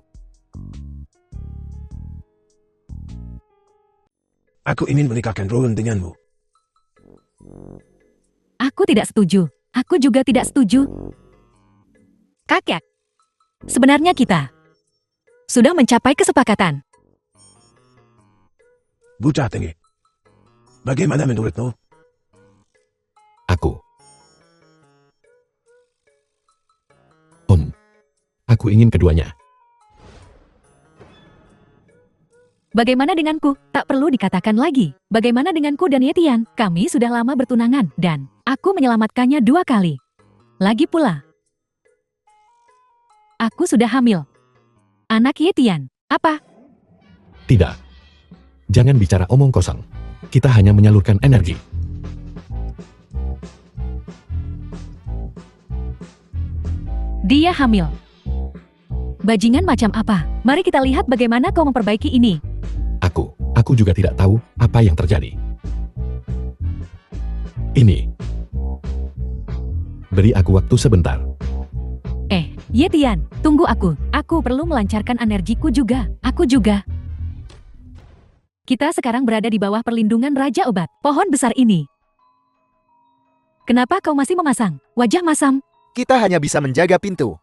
Aku ingin menikahkan Rowan denganmu. Aku tidak setuju. Aku juga tidak setuju. Kakek, sebenarnya kita sudah mencapai kesepakatan. Bocah tinggi. Bagaimana menurutmu? Aku. Aku ingin keduanya. Bagaimana denganku? Tak perlu dikatakan lagi. Bagaimana denganku dan Yetian? Kami sudah lama bertunangan dan aku menyelamatkannya 2 kali. Lagi pula, aku sudah hamil. Anak Yetian. Apa? Tidak. Jangan bicara omong kosong. Kita hanya menyalurkan energi. Dia hamil. Bajingan macam apa? Mari kita lihat bagaimana kau memperbaiki ini. Aku juga tidak tahu apa yang terjadi. Ini. Beri aku waktu sebentar. Yetian, tunggu aku. Aku perlu melancarkan energiku juga. Aku juga. Kita sekarang berada di bawah perlindungan Raja Obat, pohon besar ini. Kenapa kau masih memasang wajah masam? Kita hanya bisa menjaga pintu.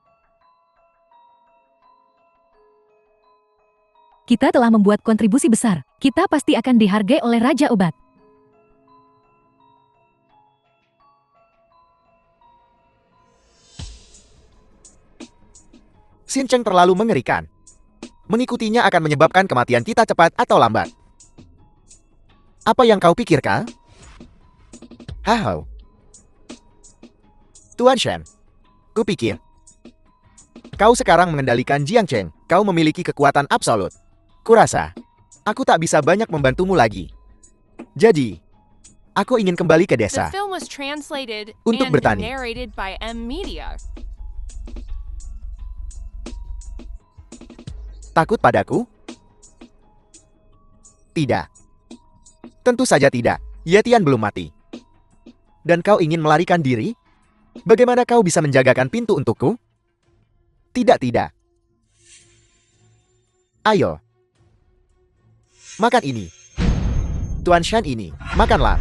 Kita telah membuat kontribusi besar. Kita pasti akan dihargai oleh Raja Obat. Xin Cheng terlalu mengerikan. Mengikutinya akan menyebabkan kematian kita cepat atau lambat. Apa yang kau pikirkan? Hahau. Tuan Shen, kupikir kau sekarang mengendalikan Jiang Cheng. Kau memiliki kekuatan absolut. Kurasa, aku tak bisa banyak membantumu lagi. Jadi, aku ingin kembali ke The desa. film was translated Untuk and bertani. narrated by M. Media. Takut padaku? Tidak. Tentu saja tidak. Yetian belum mati. Dan kau ingin melarikan diri? Bagaimana kau bisa menjagakan pintu untukku? Tidak. Ayo. Makan ini. Tuan Shan ini, makanlah.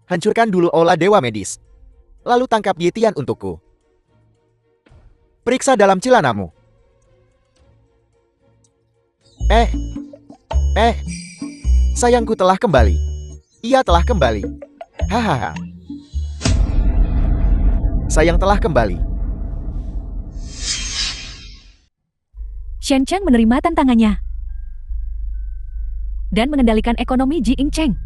Hancurkan dulu olah dewa medis. Lalu tangkap Yetian untukku. Periksa dalam celanamu. Sayangku telah kembali. Ia telah kembali. Hahaha. Sayang telah kembali. Shen Cheng menerima tantangannya dan mengendalikan ekonomi Ji Ing Cheng.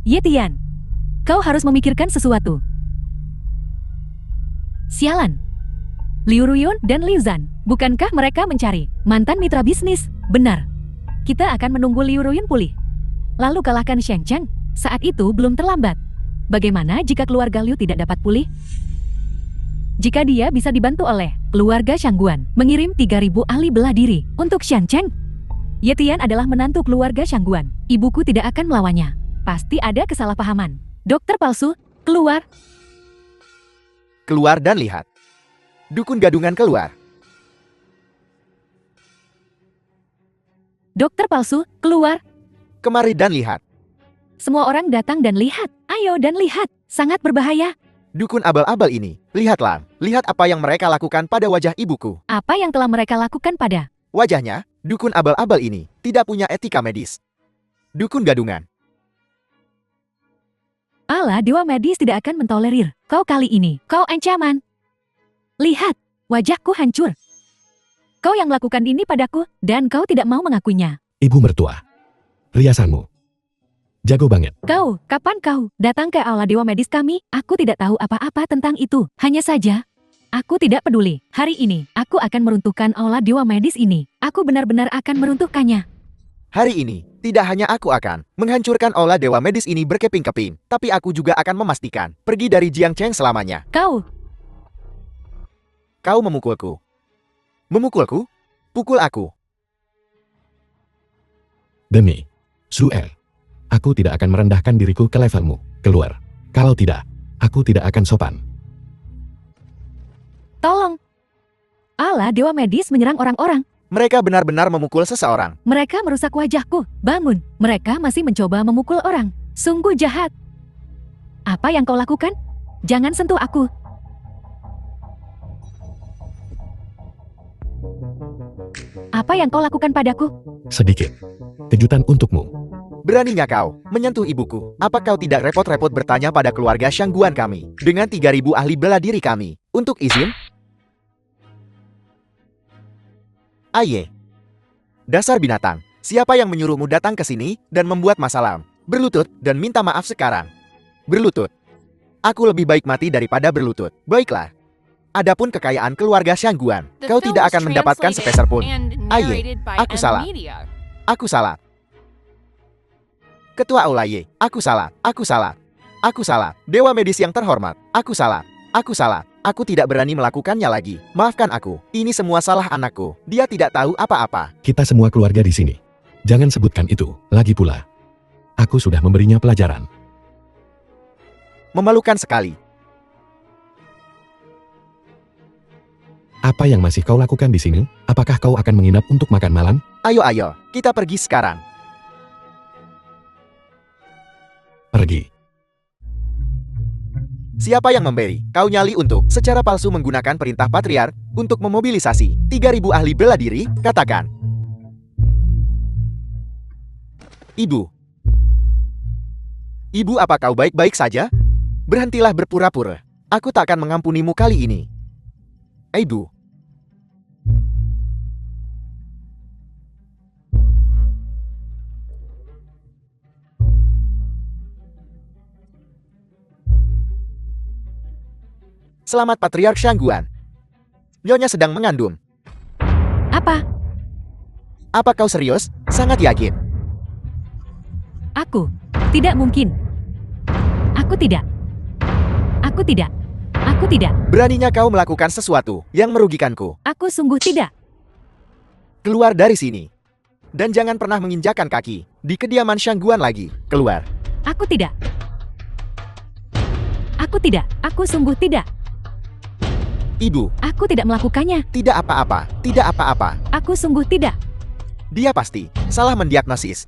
Yetian, kau harus memikirkan sesuatu. Sialan. Liu Ruyun dan Liu Zan, bukankah mereka mencari mantan mitra bisnis? Benar. Kita akan menunggu Liu Ruyin pulih. Lalu kalahkan Shang Cheng. Saat itu belum terlambat. Bagaimana jika keluarga Liu tidak dapat pulih? Jika dia bisa dibantu oleh keluarga Shangguan mengirim 3.000 ahli bela diri untuk Shang Cheng. Ye Tian adalah menantu keluarga Shangguan. Ibuku tidak akan melawannya. Pasti ada kesalahpahaman. Dokter palsu, keluar. Keluar dan lihat. Dukun gadungan keluar. Dokter palsu, keluar. Kemari dan lihat. Semua orang datang dan lihat. Ayo dan lihat. Sangat berbahaya. Dukun abal-abal ini, lihatlah. Lihat apa yang mereka lakukan pada wajah ibuku. Apa yang telah mereka lakukan pada Wajahnya, dukun abal-abal ini tidak punya etika medis. Dukun gadungan. Allah, dewa medis tidak akan mentolerir. Kau kali ini, kau ancaman. Lihat, wajahku hancur. Kau yang melakukan ini padaku, dan kau tidak mau mengakuinya. Ibu mertua. Riasanmu. Jago banget. Kau, kapan kau datang ke aula dewa medis kami? Aku tidak tahu apa-apa tentang itu. Hanya saja, aku tidak peduli. Hari ini, aku akan meruntuhkan aula dewa medis ini. Aku benar-benar akan meruntuhkannya. Hari ini, tidak hanya aku akan menghancurkan aula dewa medis ini berkeping-keping, tapi aku juga akan memastikan pergi dari Jiang Cheng selamanya. Kau memukulku. Memukulku? Pukul aku. Demi Suel. Aku tidak akan merendahkan diriku ke levelmu. Keluar. Kalau tidak, aku tidak akan sopan. Tolong. Allah, dewa medis menyerang orang-orang. Mereka benar-benar memukul seseorang. Mereka merusak wajahku. Bangun. Mereka masih mencoba memukul orang. Sungguh jahat. Apa yang kau lakukan? Jangan sentuh aku. Apa yang kau lakukan padaku? Sedikit kejutan untukmu. Beraninya kau menyentuh ibuku. Apa kau tidak repot-repot bertanya pada keluarga Shangguan kami dengan 3.000 ahli bela diri kami untuk izin? Aye. Dasar binatang. Siapa yang menyuruhmu datang ke sini dan membuat masalah? Berlutut dan minta maaf sekarang. Berlutut. Aku lebih baik mati daripada berlutut. Baiklah. Adapun kekayaan keluarga Shangguan, The kau film tidak was akan mendapatkan translated sepeser pun. and Aye, narrated by aku salah. Media. Aku salah. Ketua Aulaye, aku salah. Aku salah. Aku salah. Dewa medis yang terhormat, aku salah. Aku salah. Aku tidak berani melakukannya lagi. Maafkan aku. Ini semua salah anakku. Dia tidak tahu apa-apa. Kita semua keluarga di sini. Jangan sebutkan itu. Lagi pula, aku sudah memberinya pelajaran. Memalukan sekali. Apa yang masih kau lakukan di sini? Apakah kau akan menginap untuk makan malam? Ayo, kita pergi sekarang. Pergi. Siapa yang memberi kau nyali untuk secara palsu menggunakan perintah patriark untuk memobilisasi 3.000 ahli bela diri? Katakan. Ibu. Ibu, apa kau baik-baik saja? Berhentilah berpura-pura. Aku tak akan mengampunimu kali ini. Ibu. Selamat Patriark Shangguan. Nyonya sedang mengandung. Apa? Apa kau serius? Sangat yakin. Aku. Tidak mungkin. Aku tidak. Aku tidak. Aku tidak. Beraninya kau melakukan sesuatu yang merugikanku. Aku sungguh tidak. Keluar dari sini. Dan jangan pernah menginjakan kaki di kediaman Shangguan lagi. Keluar. Aku tidak. Aku tidak. Aku sungguh tidak. Ibu, Aku tidak melakukannya. tidak apa-apa. Tidak apa-apa. Aku sungguh tidak. Dia pasti salah mendiagnosis.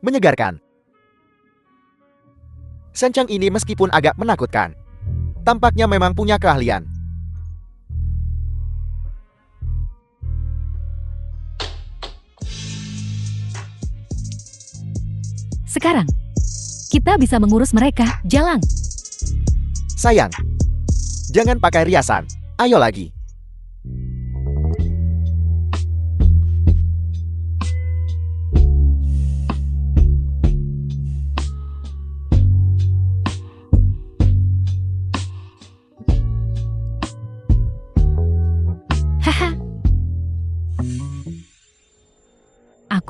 Menyegarkan. Sencang ini meskipun agak menakutkan, tampaknya memang punya keahlian. Sekarang, kita bisa mengurus mereka. Jalang. Sayang, jangan pakai riasan. Ayo lagi.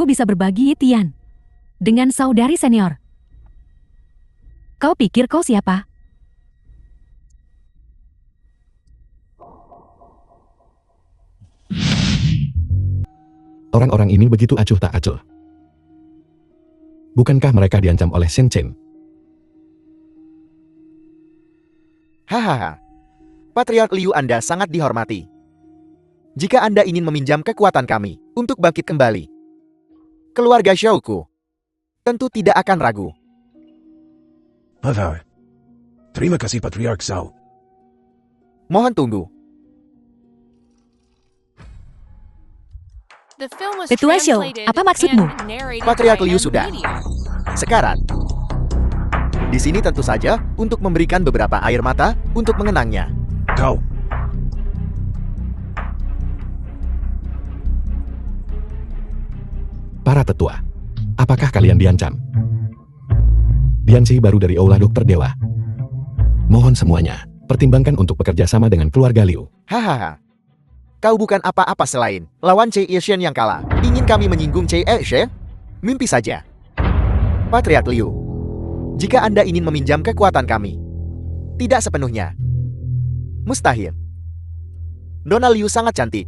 aku bisa berbagi Tian dengan saudari senior. Kau pikir kau siapa? Orang-orang ini begitu acuh tak acuh. Bukankah mereka diancam oleh Shen Chen? Hahaha. Patriark Liu Anda sangat dihormati. Jika Anda ingin meminjam kekuatan kami untuk bangkit kembali, keluarga Xiaoku tentu tidak akan ragu. Maaf. Terima kasih Patriark Zhao. Mohon tunggu. The film was Tetua Xiao, translated apa maksudmu? and narrated Patriark by Liu sudah. NVIDIA. Sekarang, di sini tentu saja untuk memberikan beberapa air mata untuk mengenangnya. Kau. Para tetua, apakah kalian diancam? Dianci baru dari Aula Dokter Dewa. Mohon semuanya, pertimbangkan untuk bekerja sama dengan keluarga Liu. Hahaha. Kau bukan apa-apa selain lawan Chei Yeshen yang kalah. Ingin kami menyinggung Chei Yeshen? Mimpi saja. Patriark Liu, jika Anda ingin meminjam kekuatan kami, tidak sepenuhnya. Mustahil. Nona Liu sangat cantik.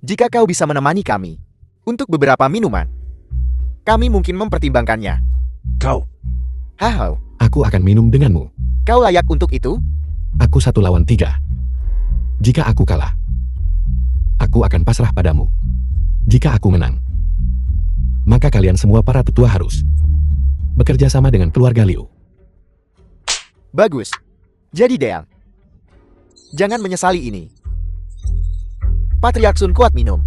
Jika kau bisa menemani kami untuk beberapa minuman, kami mungkin mempertimbangkannya. Kau. Hahau, Aku akan minum denganmu. kau layak untuk itu? Aku 1 lawan 3. Jika aku kalah, aku akan pasrah padamu. Jika aku menang, maka kalian semua para tetua harus bekerja sama dengan keluarga Liu. Bagus. Jadi Deal, jangan menyesali ini. Patriark Sun kuat minum.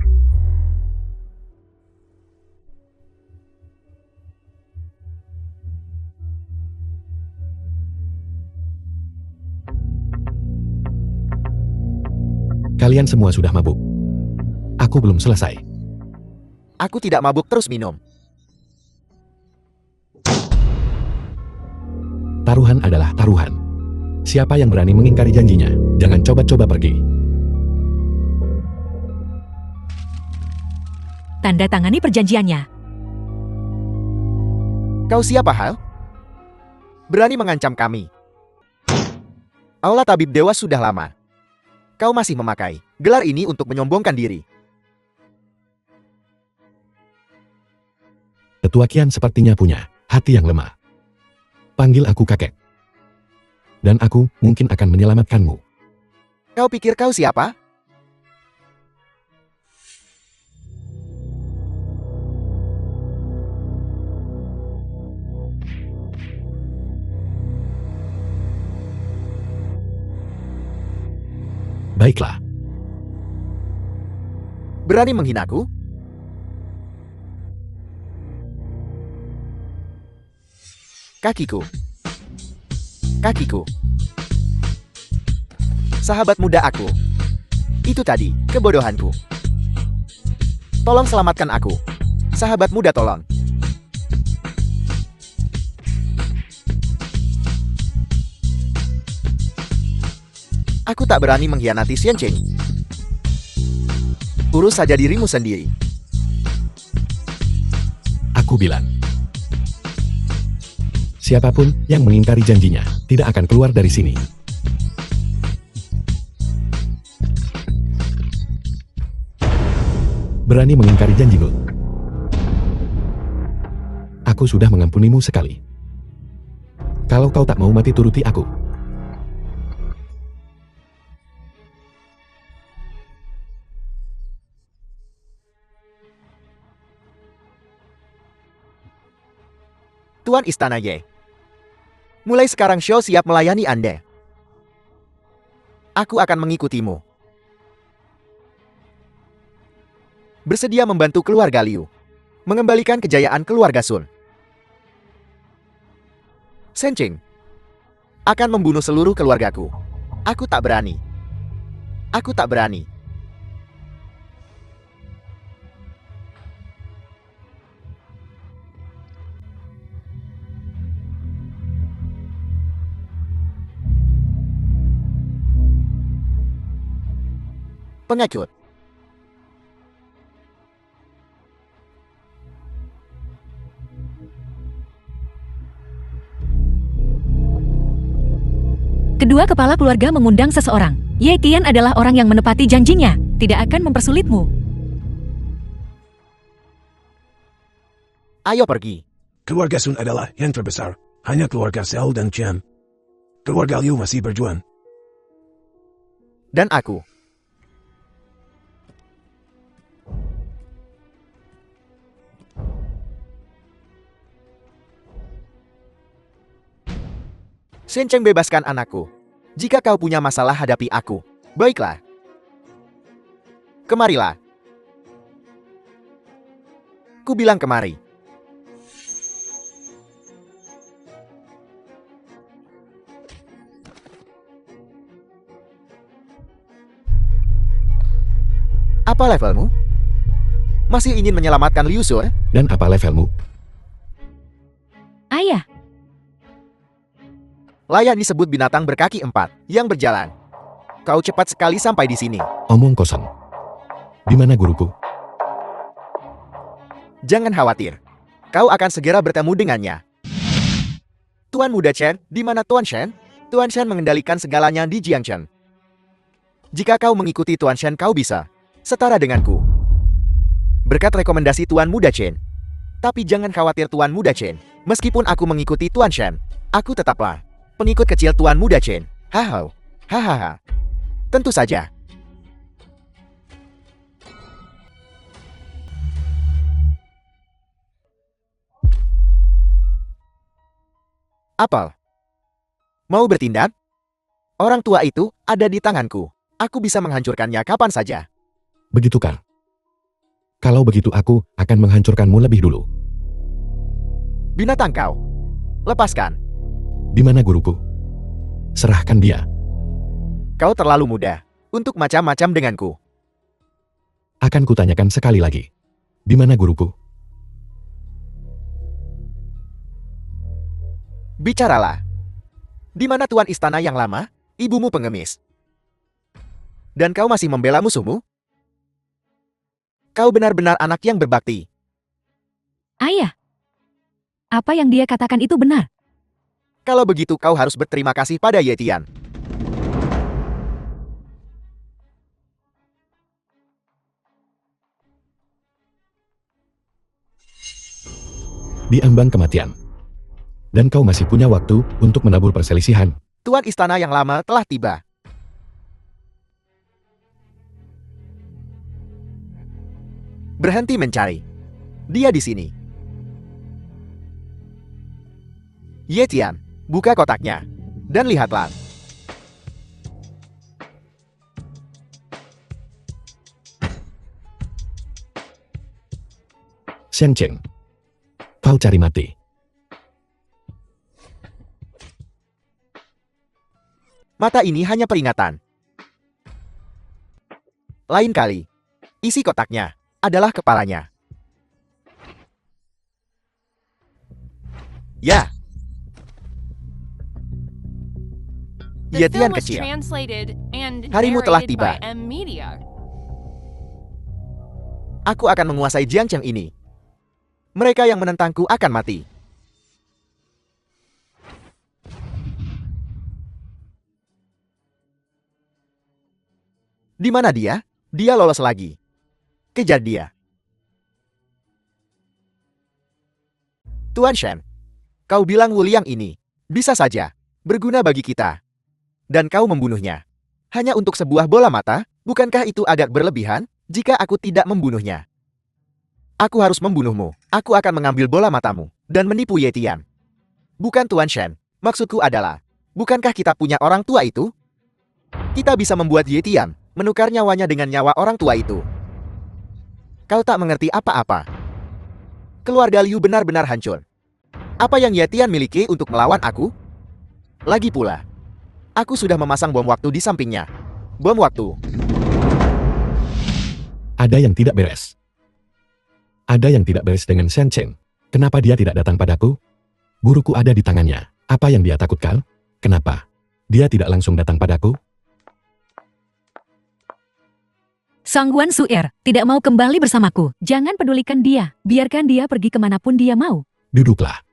Kalian semua sudah mabuk. Aku belum selesai. Aku tidak mabuk terus minum. Taruhan adalah taruhan. Siapa yang berani mengingkari janjinya, jangan coba-coba pergi. Tanda tangani perjanjiannya. Kau siapa, Hal? Berani mengancam kami. Aula Tabib Dewa sudah lama. Kau masih memakai gelar ini untuk menyombongkan diri. Tetua Qian sepertinya punya hati yang lemah. Panggil aku kakek. Dan aku mungkin akan menyelamatkanmu. Kau pikir kau siapa? Baiklah, Berani menghinaku? Kakiku. Kakiku. Sahabat muda aku. Itu tadi, kebodohanku. Tolong selamatkan aku. Sahabat muda tolong. Aku tak berani mengkhianati Xian Cheng. Urus saja dirimu sendiri. aku bilang. Siapapun yang mengingkari janjinya tidak akan keluar dari sini. Berani mengingkari janjimu. Aku sudah mengampunimu sekali. Kalau kau tak mau mati turuti aku. Tuan Istana Ye. Mulai sekarang Xiao siap melayani Anda. Aku akan mengikutimu. Bersedia membantu keluarga Liu. Mengembalikan kejayaan keluarga Sun. Shen Cheng akan membunuh seluruh keluargaku. Aku tak berani. Aku tak berani. Pengikut. Kedua kepala keluarga mengundang seseorang. Ye Tian adalah orang yang menepati janjinya, tidak akan mempersulitmu. Ayo pergi. Keluarga Sun adalah yang terbesar. Hanya keluarga Sel dan Chen. Keluarga Liu masih berjuang. Dan aku. Shen Cheng, bebaskan anakku. Jika kau punya masalah, hadapi aku. Baiklah. Kemarilah. Ku bilang kemari. Apa levelmu? Masih ingin menyelamatkan Liu Su? Dan apa levelmu? Ayah, Layak disebut binatang berkaki 4 yang berjalan. Kau cepat sekali sampai di sini. Omong kosong. Di mana guruku? Jangan khawatir. Kau akan segera bertemu dengannya. Tuan Muda Chen, di mana Tuan Shen? Tuan Shen mengendalikan segalanya di Jiangchen. Jika kau mengikuti Tuan Shen, kau bisa setara denganku. Berkat rekomendasi Tuan Muda Chen. Tapi jangan khawatir Tuan Muda Chen. Meskipun aku mengikuti Tuan Shen, aku tetaplah pengikut kecil Tuan Muda Chen. Haha. Hahaha. Tentu saja. Apel. Mau bertindak? Orang tua itu ada di tanganku. Aku bisa menghancurkannya kapan saja. Begitukah? Kalau begitu aku akan menghancurkanmu lebih dulu. Binatang kau. Lepaskan. Di mana guruku? Serahkan dia. Kau terlalu muda untuk macam-macam denganku. Akan kutanyakan sekali lagi. Di mana guruku? Bicaralah. Di mana tuan istana yang lama? Ibumu pengemis. Dan kau masih membela musuhmu? Kau benar-benar anak yang berbakti. ayah. Apa yang dia katakan itu benar. Kalau begitu kau harus berterima kasih pada Ye Tian. Di ambang kematian. Dan kau masih punya waktu untuk menabur perselisihan. Tuan istana yang lama telah tiba. Berhenti mencari. Dia di sini. Ye Tian, buka kotaknya. Dan lihatlah. Xiang Cheng. Kau cari mati. Mata ini hanya peringatan. Lain kali, isi kotaknya adalah kepalanya. Ya. The Ye Tian film was kecil. translated and Harimu telah narrated tiba. by M Media. Aku akan menguasai Jiangcheng ini. Mereka yang menentangku akan mati. Di mana dia? Dia lolos lagi. Kejar dia. Tuan Shen, kau bilang Wu Liang ini bisa saja berguna bagi kita. Dan kau membunuhnya. Hanya untuk sebuah bola mata, bukankah itu agak berlebihan jika aku tidak membunuhnya? Aku harus membunuhmu. Aku akan mengambil bola matamu dan menipu Ye Tian. Bukan Tuan Shen. Maksudku adalah, bukankah kita punya orang tua itu? Kita bisa membuat Ye Tian menukar nyawanya dengan nyawa orang tua itu. Kau tak mengerti apa-apa. Keluarga Liu benar-benar hancur. Apa yang Ye Tian miliki untuk melawan aku? Lagi pula, aku sudah memasang bom waktu di sampingnya. Bom waktu. Ada yang tidak beres. Ada yang tidak beres dengan Xiang Cheng. Kenapa dia tidak datang padaku? Guruku ada di tangannya. Apa yang dia takutkan? Kenapa? Dia tidak langsung datang padaku? Sangguan Suer tidak mau kembali bersamaku. Jangan pedulikan dia. Biarkan dia pergi kemanapun dia mau. Duduklah.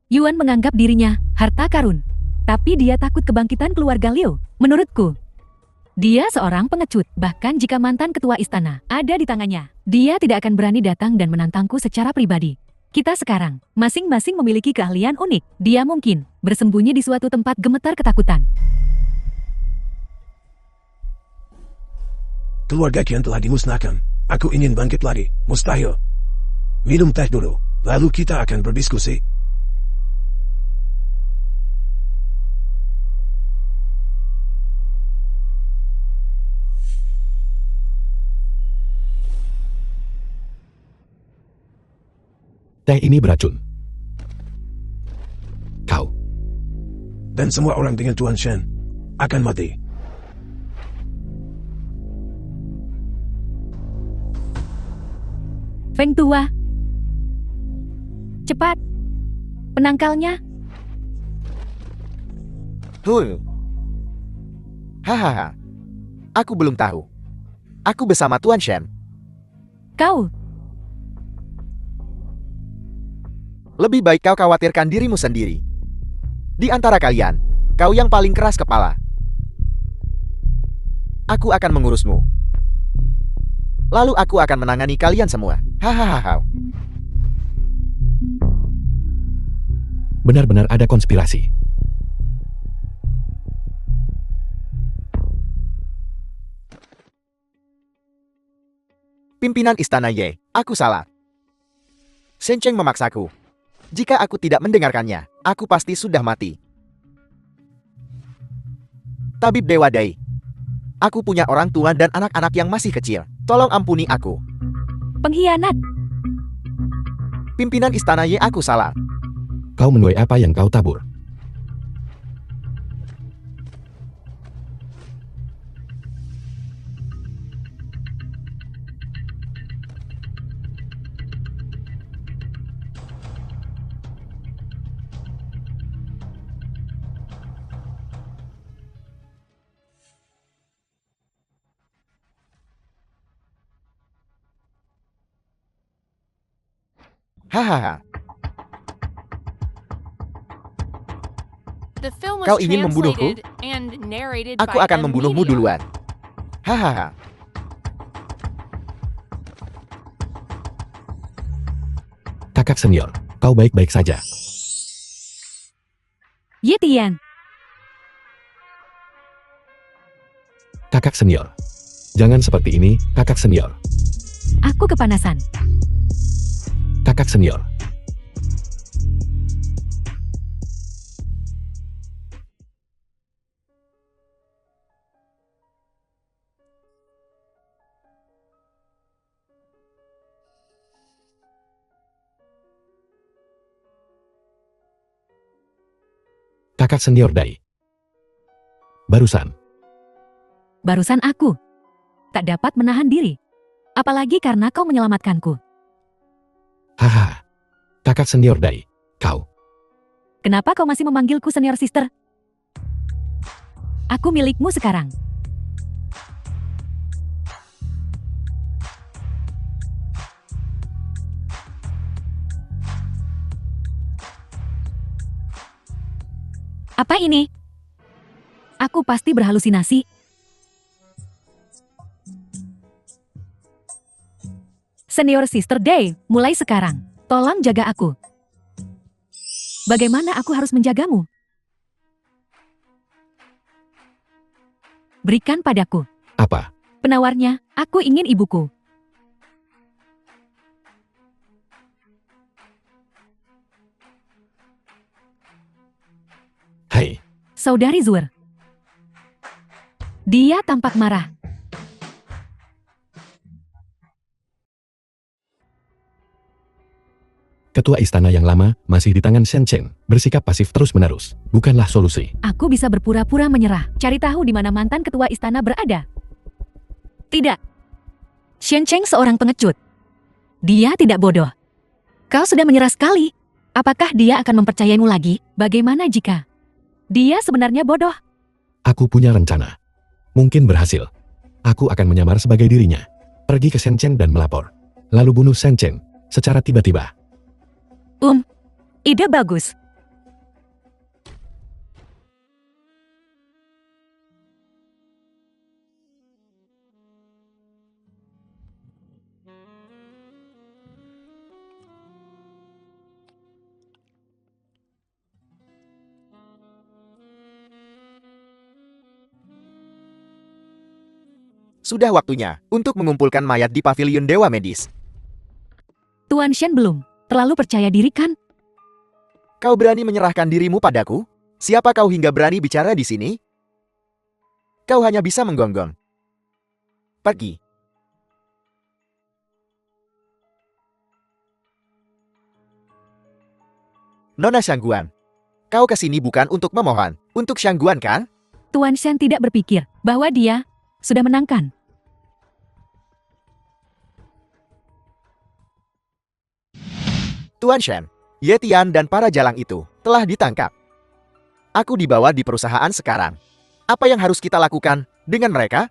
Yuan menganggap dirinya harta karun. Tapi dia takut kebangkitan keluarga Liu. Menurutku, dia seorang pengecut. Bahkan jika mantan ketua istana ada di tangannya, dia tidak akan berani datang dan menantangku secara pribadi. Kita sekarang masing-masing memiliki keahlian unik. Dia mungkin bersembunyi di suatu tempat gemetar ketakutan. Keluarga Qian telah dimusnahkan. Aku ingin bangkit lagi. Mustahil. Minum teh dulu. Lalu kita akan berdiskusi. Teh ini beracun. Kau. Dan semua orang dengan Tuan Shen akan mati. Feng Tua. Cepat. Penangkalnya. Hahaha. Aku belum tahu. Aku bersama Tuan Shen. Kau. Lebih baik kau khawatirkan dirimu sendiri. Di antara kalian, kau yang paling keras kepala. Aku akan mengurusmu. Lalu aku akan menangani kalian semua. Hahaha. Benar-benar ada konspirasi. Pimpinan Istana Ye, aku salah. Shen Cheng memaksaku. Jika aku tidak mendengarkannya, aku pasti sudah mati. Tabib Dewa Dai. Aku punya orang tua dan anak-anak yang masih kecil. Tolong ampuni aku. Pengkhianat. Pimpinan Istana Ye, aku salah. Kau menuai apa yang kau tabur. Hahaha. The film was Kau ingin membunuhku? translated and narrated Aku by akan M membunuhmu Media. duluan. Hahaha. Kakak senior, kau baik-baik saja. Ye Tian. Kakak senior. Jangan seperti ini, kakak senior. Aku kepanasan. Kakak senior. Kakak senior Dai. Barusan aku tak dapat menahan diri. Apalagi karena kau menyelamatkanku. Haha. Kakak senior Dai. Kau. Kenapa kau masih memanggilku senior sister? Aku milikmu sekarang. Apa ini? Aku pasti berhalusinasi. Senior Sister Day, mulai sekarang, tolong jaga aku. Bagaimana aku harus menjagamu? Berikan padaku. Apa? Penawarnya, aku ingin ibuku. Hai. Saudari Zur. Dia tampak marah. Ketua istana yang lama masih di tangan Shen Chen. Bersikap pasif terus-menerus bukanlah solusi. Aku bisa berpura-pura menyerah. Cari tahu di mana mantan ketua istana berada. Tidak. Shen Cheng seorang pengecut. Dia tidak bodoh. Kau sudah menyerah sekali. Apakah dia akan mempercayaimu lagi? Bagaimana jika dia sebenarnya bodoh? Aku punya rencana. Mungkin berhasil. Aku akan menyamar sebagai dirinya. Pergi ke Shen Chen dan melapor. Lalu bunuh Shen Chen secara tiba-tiba. Ide bagus. Sudah waktunya untuk mengumpulkan mayat di pavilion Dewa Medis. Tuan Shen belum terlalu percaya diri kan? Kau berani menyerahkan dirimu padaku? Siapa kau hingga berani bicara di sini? Kau hanya bisa menggonggong. Pergi. Nona Shangguan, kau kesini bukan untuk memohon, untuk Shangguan kan? Tuan Shen tidak berpikir bahwa dia sudah menangkan. Tuan Shen, Ye Tian dan para jalang itu telah ditangkap. Aku dibawa di perusahaan sekarang. Apa yang harus kita lakukan dengan mereka?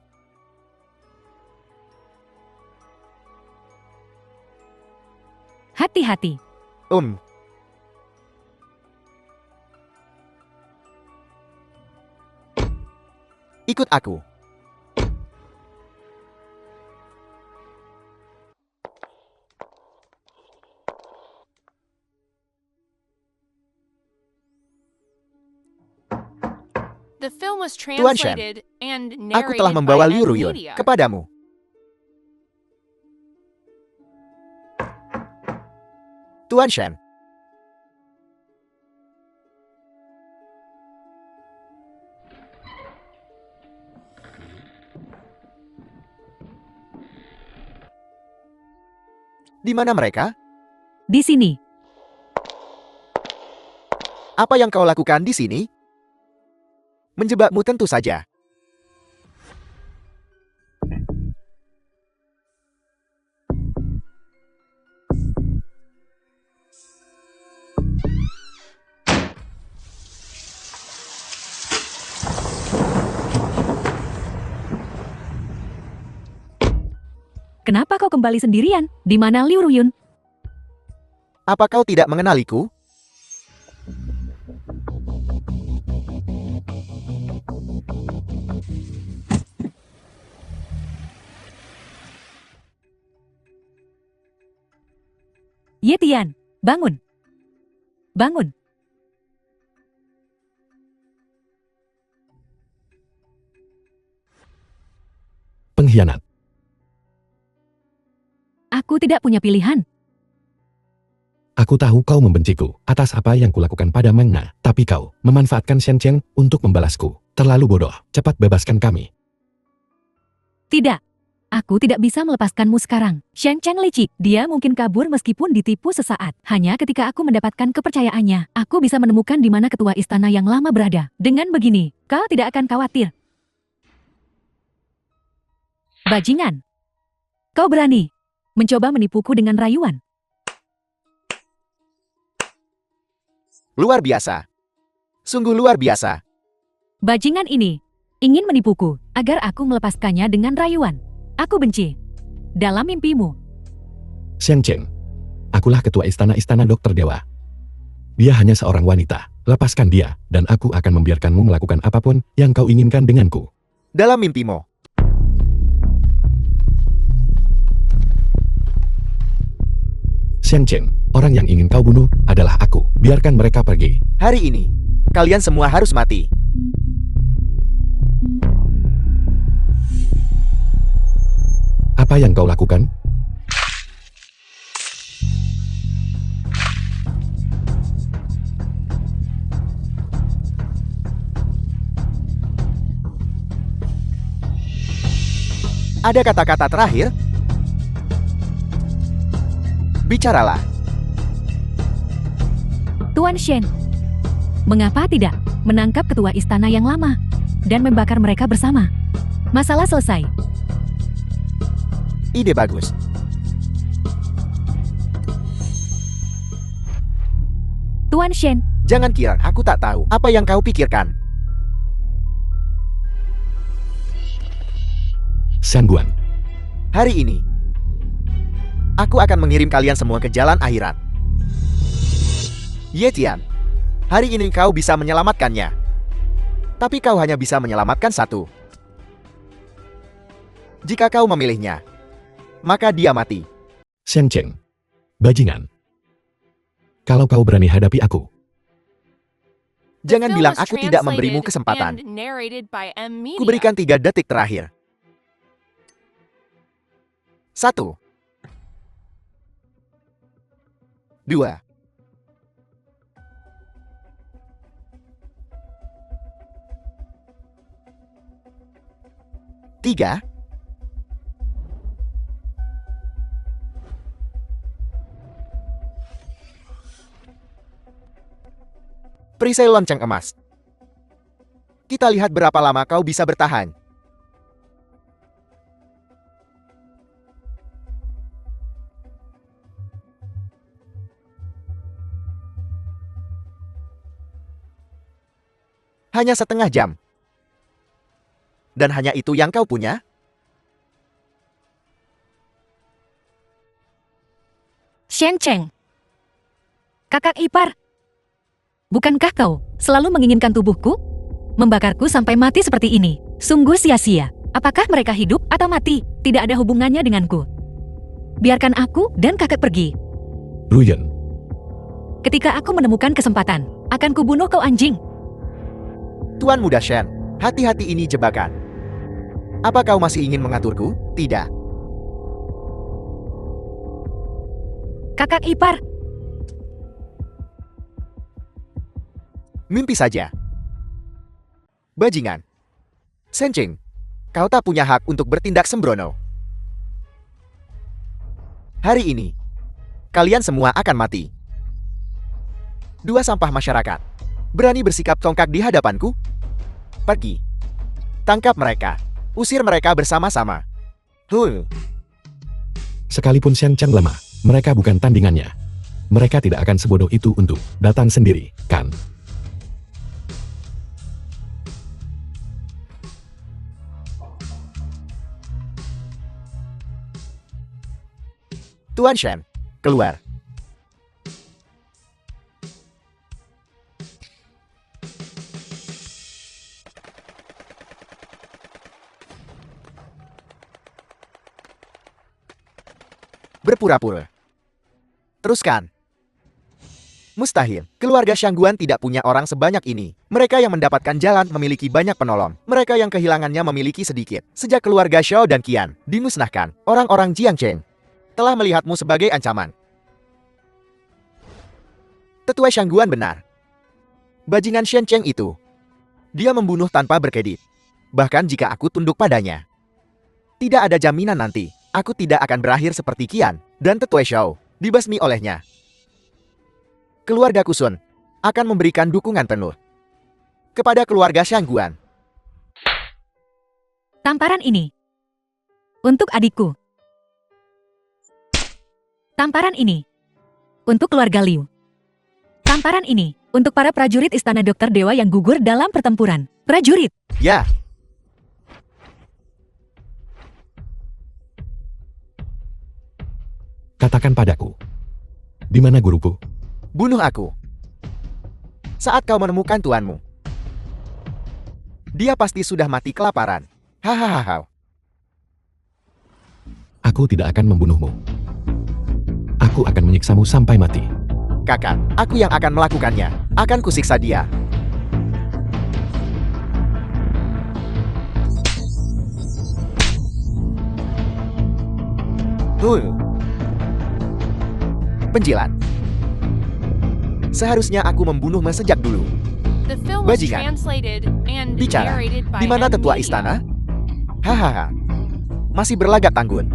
Hati-hati. Ikut aku. The film was Tuan Shen, translated and Aku telah narrated membawa by Liu M Ruyun Media. kepadamu. Tuan Shen, di mana mereka? Di sini. Apa yang kau lakukan di sini? Menjebakmu tentu saja. Kenapa kau kembali sendirian? Di mana Liu Ruyun? Apa kau tidak mengenaliku? Ye Tian, bangun. Bangun. Pengkhianat. Aku tidak punya pilihan. Aku tahu kau membenciku atas apa yang kulakukan pada Meng Na, tapi kau memanfaatkan Shen Cheng untuk membalasku. Terlalu bodoh. Cepat bebaskan kami. Tidak. Aku tidak bisa melepaskanmu sekarang. Sheng Cheng licik. Dia mungkin kabur meskipun ditipu sesaat. Hanya ketika aku mendapatkan kepercayaannya, aku bisa menemukan di mana ketua istana yang lama berada. Dengan begini, kau tidak akan khawatir. Bajingan. Kau berani mencoba menipuku dengan rayuan. Luar biasa. Sungguh luar biasa. Bajingan ini ingin menipuku agar aku melepaskannya dengan rayuan. Aku benci. Dalam mimpimu. Shen Cheng, akulah ketua istana Dokter Dewa. Dia hanya seorang wanita. Lepaskan dia, dan aku akan membiarkanmu melakukan apapun yang kau inginkan denganku. Dalam mimpimu. Shen Cheng, orang yang ingin kau bunuh adalah aku. Biarkan mereka pergi. Hari ini, kalian semua harus mati. Apa yang kau lakukan? Ada kata-kata terakhir? Bicaralah. Tuan Shen, mengapa tidak menangkap ketua istana yang lama dan membakar mereka bersama? Masalah selesai. Ide bagus. Tuan Shen, Jangan kira aku tak tahu apa yang kau pikirkan. Shangguan, Hari ini, aku akan mengirim kalian semua ke jalan akhirat. Ye Tian, hari ini kau bisa menyelamatkannya. Tapi kau hanya bisa menyelamatkan satu. Jika kau memilihnya, maka dia mati. Shen Cheng, bajingan. Kalau kau berani hadapi aku, The Jangan film bilang was aku tidak memberimu translated kesempatan. and narrated by M Media. Kuberikan 3 detik terakhir. 1, 2, 3, 4. Perisai lonceng emas. Kita lihat berapa lama kau bisa bertahan. Hanya setengah jam. Dan hanya itu yang kau punya? Shen Cheng. Kakak ipar. Bukankah kau selalu menginginkan tubuhku? Membakarku sampai mati seperti ini. Sungguh sia-sia. Apakah mereka hidup atau mati? Tidak ada hubungannya denganku. Biarkan aku dan kakak pergi. Ruyen, Ketika aku menemukan kesempatan, akan kubunuh kau anjing. Tuan Muda Shen, hati-hati ini jebakan. Apa kau masih ingin mengaturku? Tidak. Kakak ipar. Mimpi saja. Bajingan. Shen Cheng, kau tak punya hak untuk bertindak sembrono. Hari ini, kalian semua akan mati. 2 sampah masyarakat. Berani bersikap congkak di hadapanku? Pergi. Tangkap mereka. Usir mereka bersama-sama. sekalipun Shen Cheng lemah, mereka bukan tandingannya. Mereka tidak akan sebodoh itu untuk datang sendiri, kan? Tuan Shen, keluar. Berpura-pura. Teruskan. Mustahil, keluarga Shangguan tidak punya orang sebanyak ini. Mereka yang mendapatkan jalan memiliki banyak penolong. Mereka yang kehilangannya memiliki sedikit. Sejak keluarga Shao dan Qian dimusnahkan, orang-orang Jiangcheng telah melihatmu sebagai ancaman. Tetua Shangguan benar. Bajingan Shen Cheng itu. Dia membunuh tanpa berkedip. Bahkan jika aku tunduk padanya. Tidak ada jaminan nanti, aku tidak akan berakhir seperti Qian dan Tetua Shao, dibasmi olehnya. Keluarga Kusun akan memberikan dukungan penuh kepada keluarga Shangguan. Tamparan ini untuk adikku. Tamparan ini untuk keluarga Liu. Tamparan ini untuk para prajurit Istana Dokter Dewa yang gugur dalam pertempuran. Prajurit, Ya, Katakan padaku. Di mana guruku? bunuh aku. Saat kau menemukan tuanmu, dia pasti sudah mati kelaparan. Hahaha. Aku tidak akan membunuhmu. Aku akan menyiksamu sampai mati. Kakak, aku yang akan melakukannya. Akan kusiksa dia. Penjilat. Seharusnya aku membunuhmu sejak dulu. The film was Bajingan. translated and Bicara. narrated by Di mana tetua Media. istana? Hahaha. Masih berlagak tanggun.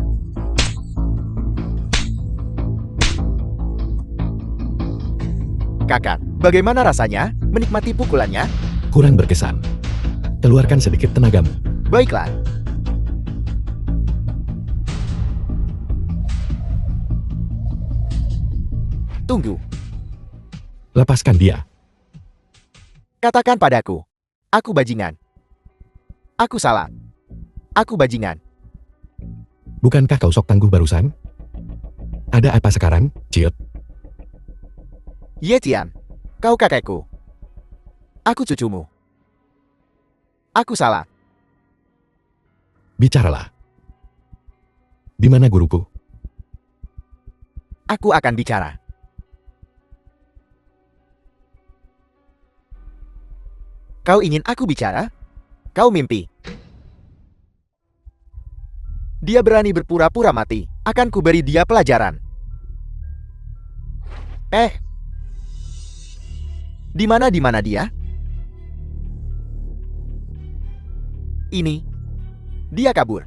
Kakak, bagaimana rasanya menikmati pukulannya? Kurang berkesan. Keluarkan sedikit tenagamu. Baiklah. Tunggu. Lepaskan dia. Katakan padaku. Aku bajingan. Aku salah. Aku bajingan. Bukankah kau sok tangguh barusan? Ada apa sekarang, Ciot? Ye Tian. Kau kakekku. Aku cucumu. Aku salah. Bicaralah. Di mana guruku? Aku akan bicara. Kau ingin aku bicara? Kau mimpi. Dia berani berpura-pura mati. Akan kuberi dia pelajaran. Di mana dia? Ini. Dia kabur.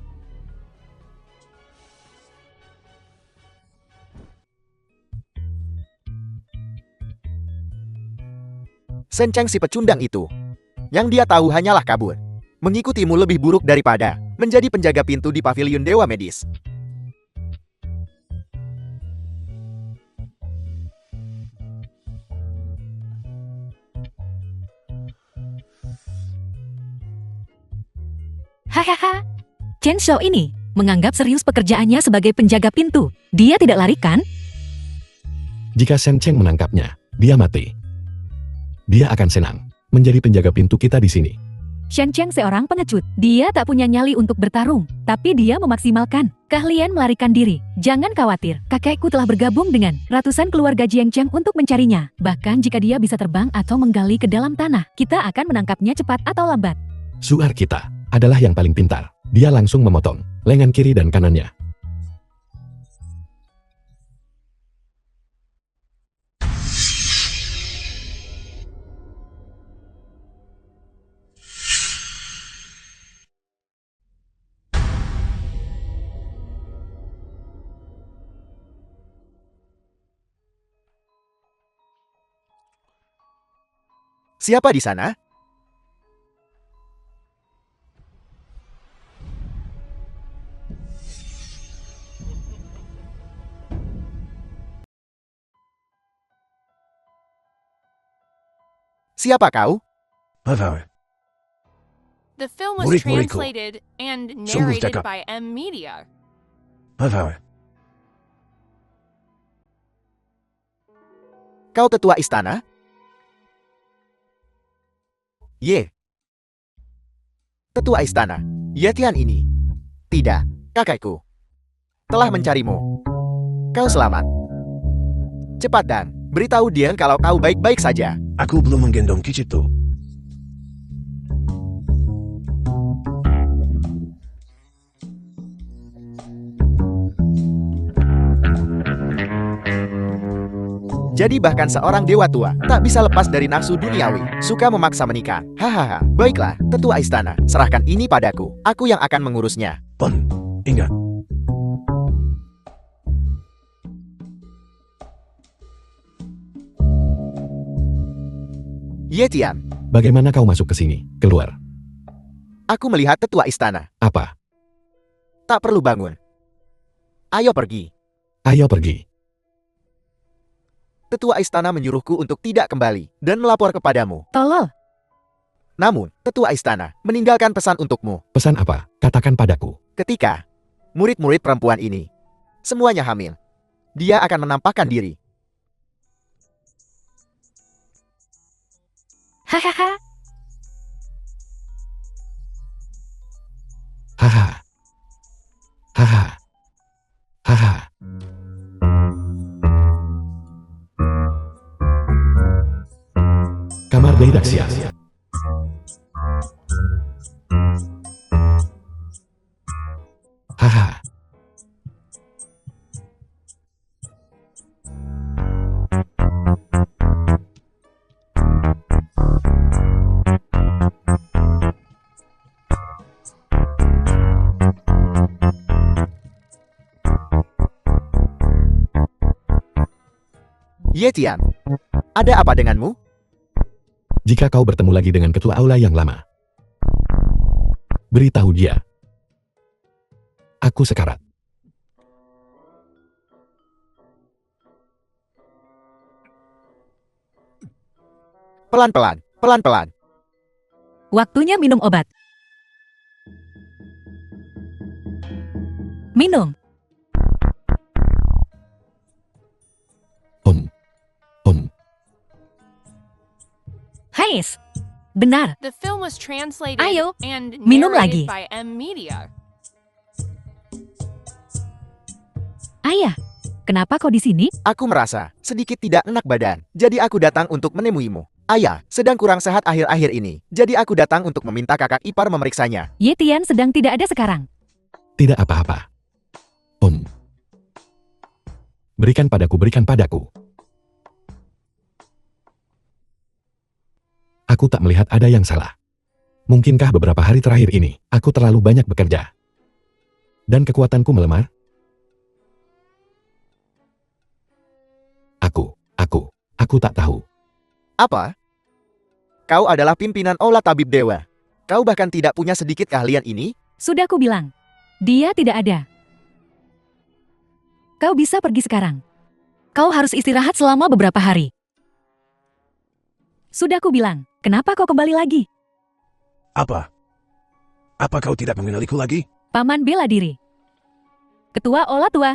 Shen Cheng si pecundang itu. Yang dia tahu hanyalah kabur. Mengikutimu lebih buruk daripada menjadi penjaga pintu di pavilion Dewa Medis. Hahaha. Chen Shao ini menganggap serius pekerjaannya sebagai penjaga pintu. Dia tidak lari kan? Jika Shen Cheng menangkapnya, dia mati. Dia akan senang menjadi penjaga pintu kita di sini. Shen Cheng seorang pengecut. Dia tak punya nyali untuk bertarung, tapi dia memaksimalkan keahlian melarikan diri. Jangan khawatir, kakekku telah bergabung dengan ratusan keluarga Jiang Cheng untuk mencarinya. Bahkan jika dia bisa terbang atau menggali ke dalam tanah, kita akan menangkapnya cepat atau lambat. Suar kita adalah yang paling pintar. Dia langsung memotong lengan kiri dan kanannya. Siapa di sana? Siapa kau? Pavare. The film was Murid-muridku. translated and Sungguh narrated cakap. by M Media. Pavare. Kau tetua istana? Ye. Tetua istana. Ye Tian ini. Tidak, kakekku. Telah mencarimu. Kau selamat. Cepat dan beritahu dia kalau kau baik-baik saja. Aku belum menggendong kicitu. Jadi bahkan seorang dewa tua tak bisa lepas dari nafsu duniawi, suka memaksa menikah. Hahaha, baiklah, tetua istana, serahkan ini padaku. Aku yang akan mengurusnya. Pon, ingat. Ye Tian, Bagaimana kau masuk ke sini? Keluar. aku melihat tetua istana. Apa? Tak perlu bangun. Ayo pergi. Ayo pergi. Tetua istana menyuruhku untuk tidak kembali dan melapor kepadamu. Tolol. Namun, tetua istana meninggalkan pesan untukmu. Pesan apa? Katakan padaku. Ketika murid-murid perempuan ini semuanya hamil, dia akan menampakkan diri. Hahaha. Haha. Haha. Haha. Kamar Daidaksia. Haha. Ye Tian, ada apa denganmu? Jika kau bertemu lagi dengan ketua aula yang lama, beritahu dia. Aku sekarat. Pelan-pelan, pelan-pelan. Waktunya minum obat. Minum. Om. Hais. Benar. The film was translated Ayo, and minum narrated lagi. by M Media. Ayah, kenapa kau di sini? Aku merasa sedikit tidak enak badan, jadi aku datang untuk menemuimu. Ayah, sedang kurang sehat akhir-akhir ini, jadi aku datang untuk meminta kakak ipar memeriksanya. Ye Tian sedang tidak ada sekarang. Tidak apa-apa. Berikan padaku, berikan padaku. Aku tak melihat ada yang salah. Mungkinkah beberapa hari terakhir ini, aku terlalu banyak bekerja? Dan kekuatanku melemah? Aku tak tahu. Apa? Kau adalah pimpinan Aula Tabib Dewa. Kau bahkan tidak punya sedikit keahlian ini? Sudah ku bilang, dia tidak ada. Kau bisa pergi sekarang. Kau harus istirahat selama beberapa hari. Sudah ku bilang, kenapa kau kembali lagi? Apa? Apa kau tidak mengenaliku lagi? Paman bela diri. Ketua Ola Tua.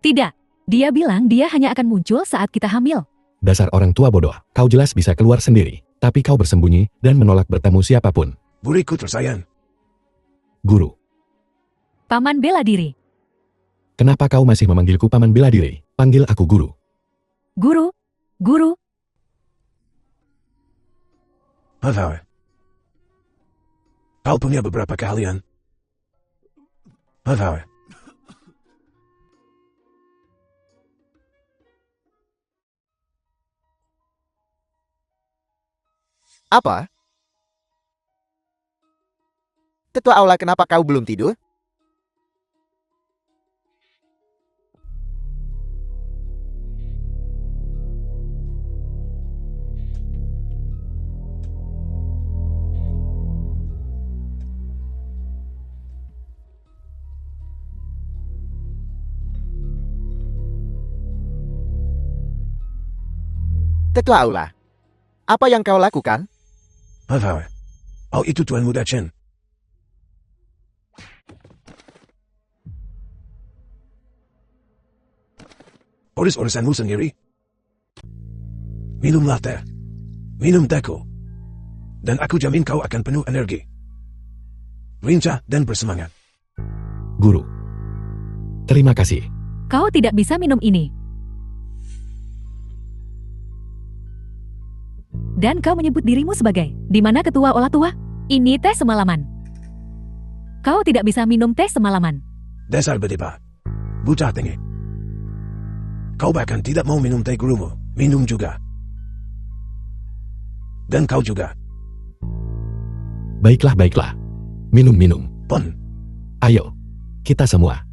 Tidak, dia bilang dia hanya akan muncul saat kita hamil. Dasar orang tua bodoh, kau jelas bisa keluar sendiri. Tapi kau bersembunyi dan menolak bertemu siapapun. Buriku tersayang. Guru, Paman bela diri. kenapa kau masih memanggilku paman bela diri? Panggil aku guru. Guru, guru. Apa? Kau punya beberapa keahlian. Apa? Apa? Ketua Aula, kenapa kau belum tidur? Ketua Aula, apa yang kau lakukan? Apa? Oh, itu Tuan Muda Chen. Urus-urusanmu sendiri. Minumlah teh. Minum tehku. Dan aku jamin kau akan penuh energi. Lincah dan bersemangat. Guru, terima kasih. Kau tidak bisa minum ini. Dan kau menyebut dirimu sebagai, di mana ketua Ola Tua? Ini teh semalaman. Kau tidak bisa minum teh semalaman. Dasar bedipa. Bucah tinggi. Kau bahkan tidak mau minum teh gurumu. Minum juga. Dan kau juga. Baiklah, baiklah. Minum. Pon. Ayo, kita semua.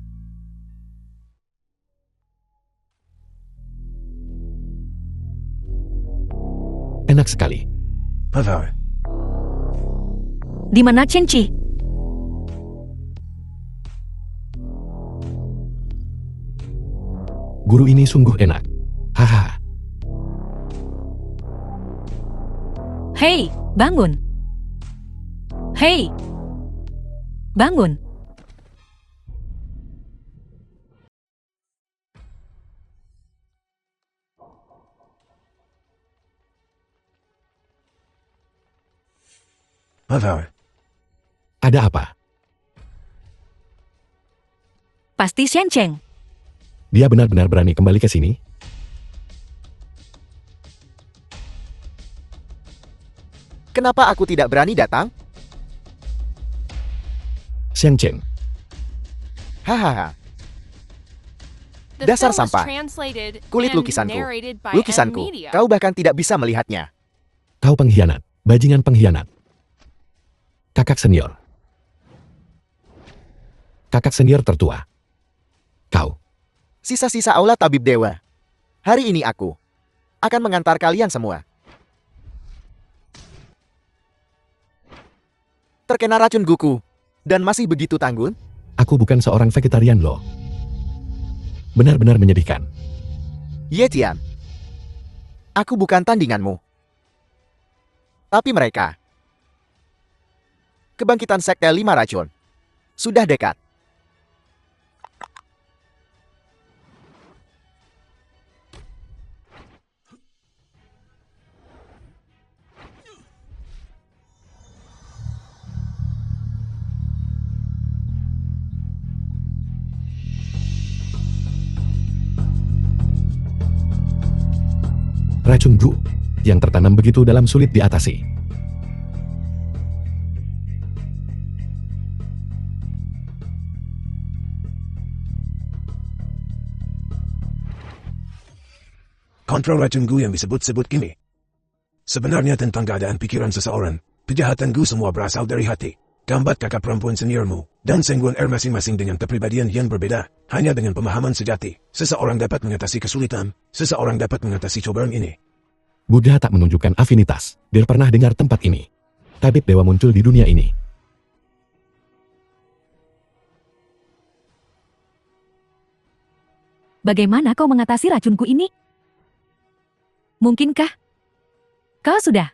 Enak sekali. Apa? Di mana Cenci? Guru ini sungguh enak. Haha. Hei, bangun. Hei, bangun. Apa? Ada apa? Pasti Shen Cheng. Dia benar-benar berani kembali ke sini? Kenapa aku tidak berani datang? Xiang Cheng, Hahaha. The Dasar film was sampah. translated Kulit and lukisanku. narrated by Lukisanku. M-Media. Kau bahkan tidak bisa melihatnya. kau pengkhianat. Bajingan pengkhianat. Kakak senior. Kakak senior tertua. Kau. Sisa-sisa Aula Tabib Dewa. Hari ini aku akan mengantar kalian semua. Terkena racun guku. Dan masih begitu tanggun? Aku bukan seorang vegetarian loh. Benar-benar menyedihkan. Ye Tian. Aku bukan tandinganmu. Tapi mereka. Kebangkitan sekte 5 racun. Sudah dekat. Racun Gu yang tertanam begitu dalam sulit diatasi. Kontrol racun Gu yang disebut-sebut kini. Sebenarnya tentang keadaan pikiran seseorang, kejahatan Gu semua berasal dari hati. Gambat kakak perempuan seniormu, dan Sengguan masing-masing dengan kepribadian yang berbeda. Hanya dengan pemahaman sejati, seseorang dapat mengatasi kesulitan, seseorang dapat mengatasi cobaan ini. Buddha tak menunjukkan afinitas. Dia pernah dengar tempat ini. Tabib dewa muncul di dunia ini. Bagaimana kau mengatasi racunku ini? Mungkinkah? Kau sudah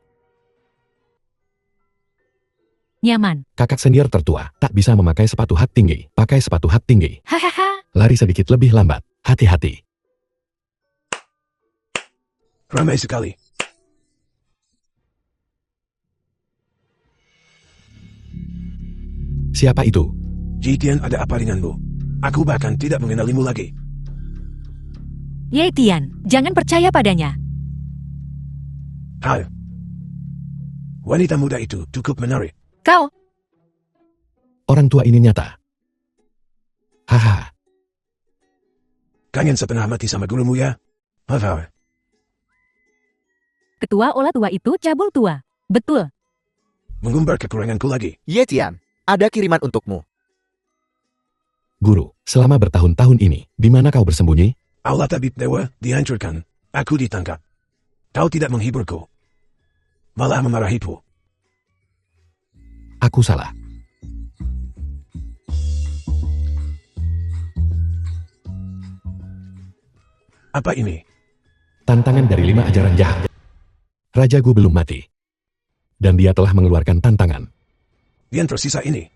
nyaman. Kakak senior tertua tak bisa memakai sepatu hat tinggi. Pakai sepatu hat tinggi. Hahaha. Lari sedikit lebih lambat. Hati-hati. Ramai sekali. Siapa itu? Jitian, ada apa denganmu? Aku bahkan tidak mengenalimu lagi. Ye Tian, jangan percaya padanya. Hai. Wanita muda itu cukup menarik. Kau, Orang tua ini nyata. Haha. Kangen setengah mati sama gurumu ya? Haha. ketua olah tua itu cabul tua. Betul. Mengumbar kekuranganku lagi. Ye Tian, ada kiriman untukmu. Guru, selama bertahun-tahun ini, di mana kau bersembunyi? Aula tabib dewa dihancurkan. Aku ditangkap. Kau tidak menghiburku. Malah memarahiku. Aku salah. Apa ini? Tantangan dari 5 ajaran jahat. Raja Gu belum mati. Dan dia telah mengeluarkan tantangan. Yang tersisa ini.